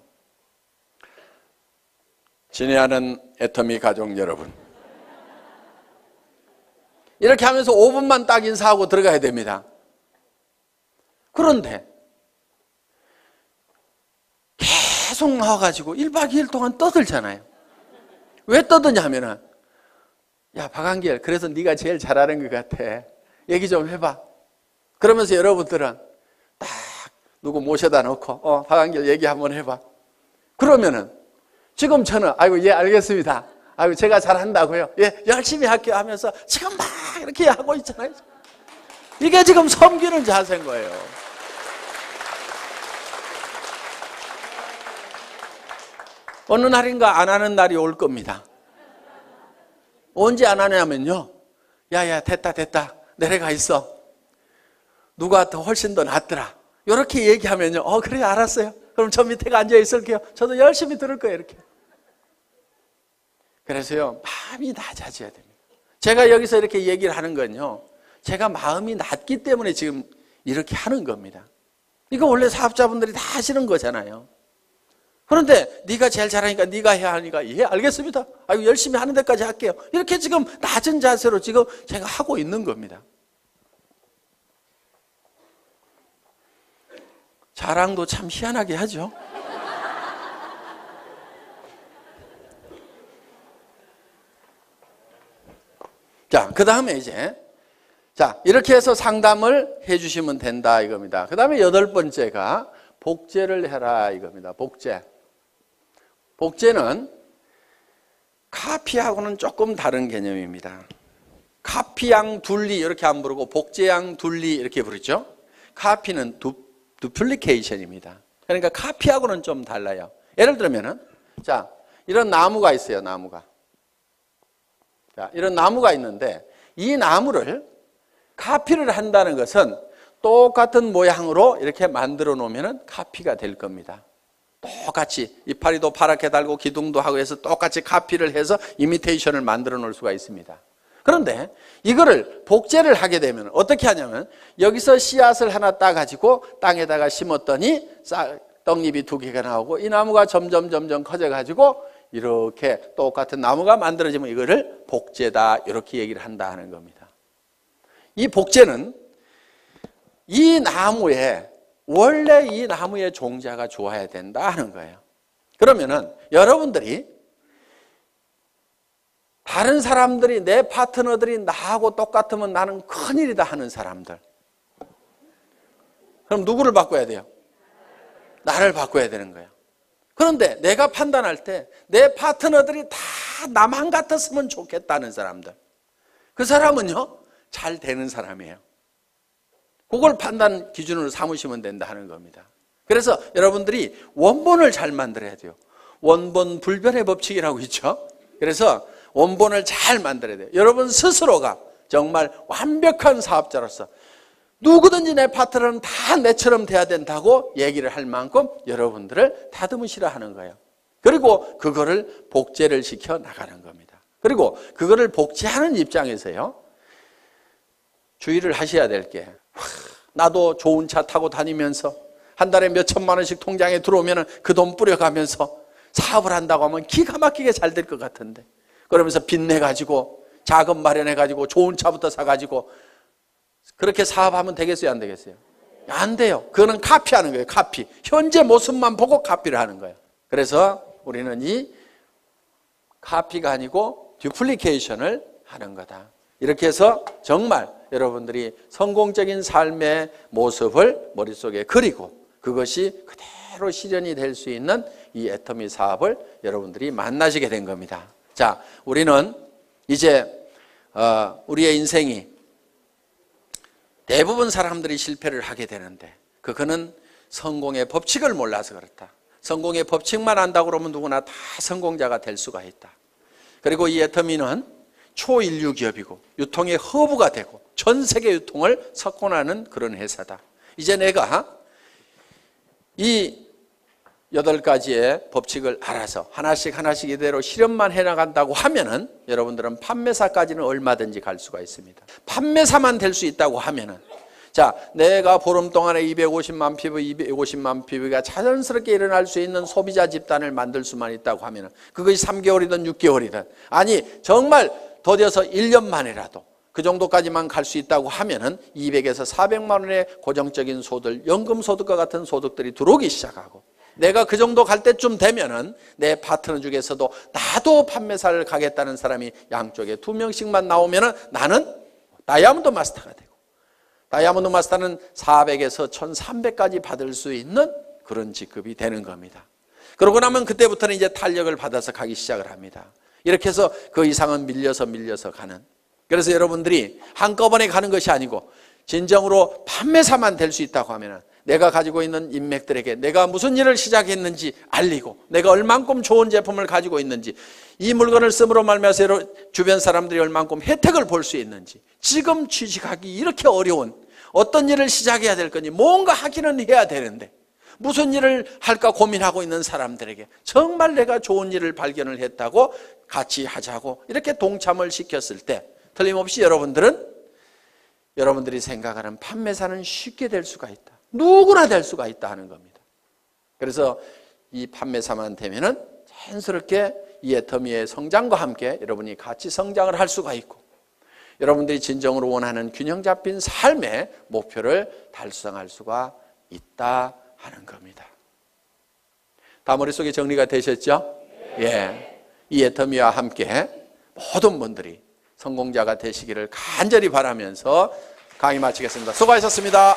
친애하는 애터미 가족 여러분, 이렇게 하면서 5분만 딱 인사하고 들어가야 됩니다. 그런데 계속 나와가지고 1박 2일 동안 떠들잖아요. 왜 떠드냐 하면은, 야 박한길, 그래서 네가 제일 잘하는 것 같아, 얘기 좀 해봐. 그러면서 여러분들은 딱 누구 모셔다 놓고 박한길 얘기 한번 해봐. 그러면은 지금 저는 아이고 예 알겠습니다, 아이고 제가 잘한다고요, 예 열심히 할게요 하면서 지금 막 이렇게 하고 있잖아요. 이게 지금 섬기는 자세인 거예요. 어느 날인가 안 하는 날이 올 겁니다. 언제 안 하냐면요, 야야 됐다 내려가 있어, 누가 더 훨씬 더 낫더라, 이렇게 얘기하면요, 그래 알았어요, 그럼 저 밑에 앉아 있을게요, 저도 열심히 들을 거예요, 이렇게. 그래서요, 마음이 낮아져야 됩니다. 제가 여기서 이렇게 얘기를 하는 건요, 제가 마음이 낮기 때문에 지금 이렇게 하는 겁니다. 이거 원래 사업자분들이 다 하시는 거잖아요. 그런데 네가 제일 잘하니까 네가 해야 하니까 예, 알겠습니다. 아유, 열심히 하는 데까지 할게요. 이렇게 지금 낮은 자세로 지금 제가 하고 있는 겁니다. 자랑도 참 희한하게 하죠. 자, 그 다음에 이제, 자, 이렇게 해서 상담을 해 주시면 된다 이겁니다. 그 다음에 8번째가 복제를 해라 이겁니다. 복제. 복제는 카피하고는 조금 다른 개념입니다. 카피양 둘리 이렇게 안 부르고 복제양 둘리 이렇게 부르죠. 카피는 두플리케이션입니다. 그러니까 카피하고는 좀 달라요. 예를 들면은, 자, 이런 나무가 있어요, 나무가. 자, 이런 나무가 있는데 이 나무를 카피를 한다는 것은 똑같은 모양으로 이렇게 만들어 놓으면 카피가 될 겁니다. 똑같이 이파리도 파랗게 달고 기둥도 하고 해서 똑같이 카피를 해서 이미테이션을 만들어 놓을 수가 있습니다. 그런데 이거를 복제를 하게 되면 어떻게 하냐면 여기서 씨앗을 하나 따가지고 땅에다가 심었더니 떡잎이 2개가 나오고 이 나무가 점점 커져가지고 이렇게 똑같은 나무가 만들어지면 이거를 복제다 이렇게 얘기를 한다 하는 겁니다. 이 복제는 이 나무에 원래 이 나무의 종자가 좋아야 된다 하는 거예요. 그러면은 여러분들이 다른 사람들이 내 파트너들이 나하고 똑같으면 나는 큰일이다 하는 사람들, 그럼 누구를 바꿔야 돼요? 나를 바꿔야 되는 거예요. 그런데 내가 판단할 때 내 파트너들이 다 나만 같았으면 좋겠다는 사람들, 그 사람은요 잘 되는 사람이에요. 그걸 판단 기준으로 삼으시면 된다 하는 겁니다. 그래서 여러분들이 원본을 잘 만들어야 돼요. 원본 불변의 법칙이라고 있죠. 그래서 원본을 잘 만들어야 돼요. 여러분 스스로가 정말 완벽한 사업자로서 누구든지 내 파트너는 다 내처럼 돼야 된다고 얘기를 할 만큼 여러분들을 다듬으시라 하는 거예요. 그리고 그거를 복제를 시켜 나가는 겁니다. 그리고 그거를 복제하는 입장에서요, 주의를 하셔야 될 게, 나도 좋은 차 타고 다니면서 한 달에 몇 천만 원씩 통장에 들어오면 그 돈 뿌려가면서 사업을 한다고 하면 기가 막히게 잘 될 것 같은데, 그러면서 빚내가지고 자금 마련해가지고 좋은 차부터 사가지고 그렇게 사업하면 되겠어요, 안 되겠어요? 안 돼요. 그거는 카피하는 거예요. 카피. 현재 모습만 보고 카피를 하는 거예요. 그래서 우리는 이 카피가 아니고 듀플리케이션을 하는 거다. 이렇게 해서 정말 여러분들이 성공적인 삶의 모습을 머릿속에 그리고 그것이 그대로 실현이 될 수 있는 이 애터미 사업을 여러분들이 만나시게 된 겁니다. 자, 우리는 이제 우리의 인생이 대부분 사람들이 실패를 하게 되는데 그거는 성공의 법칙을 몰라서 그렇다. 성공의 법칙만 안다고 그러면 누구나 다 성공자가 될 수가 있다. 그리고 이 애터미는 초인류 기업이고 유통의 허브가 되고 전 세계 유통을 석권하는 그런 회사다. 이제 내가 이 8가지의 법칙을 알아서 하나씩 이대로 실현만 해나간다고 하면은 여러분들은 판매사까지는 얼마든지 갈 수가 있습니다. 판매사만 될 수 있다고 하면은, 자, 내가 보름 동안에 250만 피부, 250만 피부가 자연스럽게 일어날 수 있는 소비자 집단을 만들 수만 있다고 하면은 그것이 3개월이든 6개월이든, 아니 정말 더뎌서 1년 만이라도 그 정도까지만 갈 수 있다고 하면은 200에서 400만 원의 고정적인 소득, 연금소득과 같은 소득들이 들어오기 시작하고, 내가 그 정도 갈 때쯤 되면은 내 파트너 중에서도 나도 판매사를 가겠다는 사람이 양쪽에 2명씩만 나오면은 나는 다이아몬드 마스터가 되고, 다이아몬드 마스터는 400에서 1300까지 받을 수 있는 그런 직급이 되는 겁니다. 그러고 나면 그때부터는 이제 탄력을 받아서 가기 시작을 합니다. 이렇게 해서 그 이상은 밀려서 가는. 그래서 여러분들이 한꺼번에 가는 것이 아니고 진정으로 판매사만 될 수 있다고 하면 내가 가지고 있는 인맥들에게 내가 무슨 일을 시작했는지 알리고, 내가 얼만큼 좋은 제품을 가지고 있는지, 이 물건을 씀으로 말미암아 주변 사람들이 얼만큼 혜택을 볼 수 있는지, 지금 취직하기 이렇게 어려운 어떤 일을 시작해야 될 건지, 뭔가 하기는 해야 되는데 무슨 일을 할까 고민하고 있는 사람들에게 정말 내가 좋은 일을 발견을 했다고 같이 하자고 이렇게 동참을 시켰을 때 틀림없이 여러분들이 생각하는 판매사는 쉽게 될 수가 있다. 누구나 될 수가 있다 하는 겁니다. 그래서 이 판매사만 되면은 자연스럽게 이 애터미의 성장과 함께 여러분이 같이 성장을 할 수가 있고, 여러분들이 진정으로 원하는 균형 잡힌 삶의 목표를 달성할 수가 있다 하는 겁니다. 다 머릿속에 정리가 되셨죠? 예. 이 애터미와 함께 모든 분들이 성공자가 되시기를 간절히 바라면서 강의 마치겠습니다. 수고하셨습니다.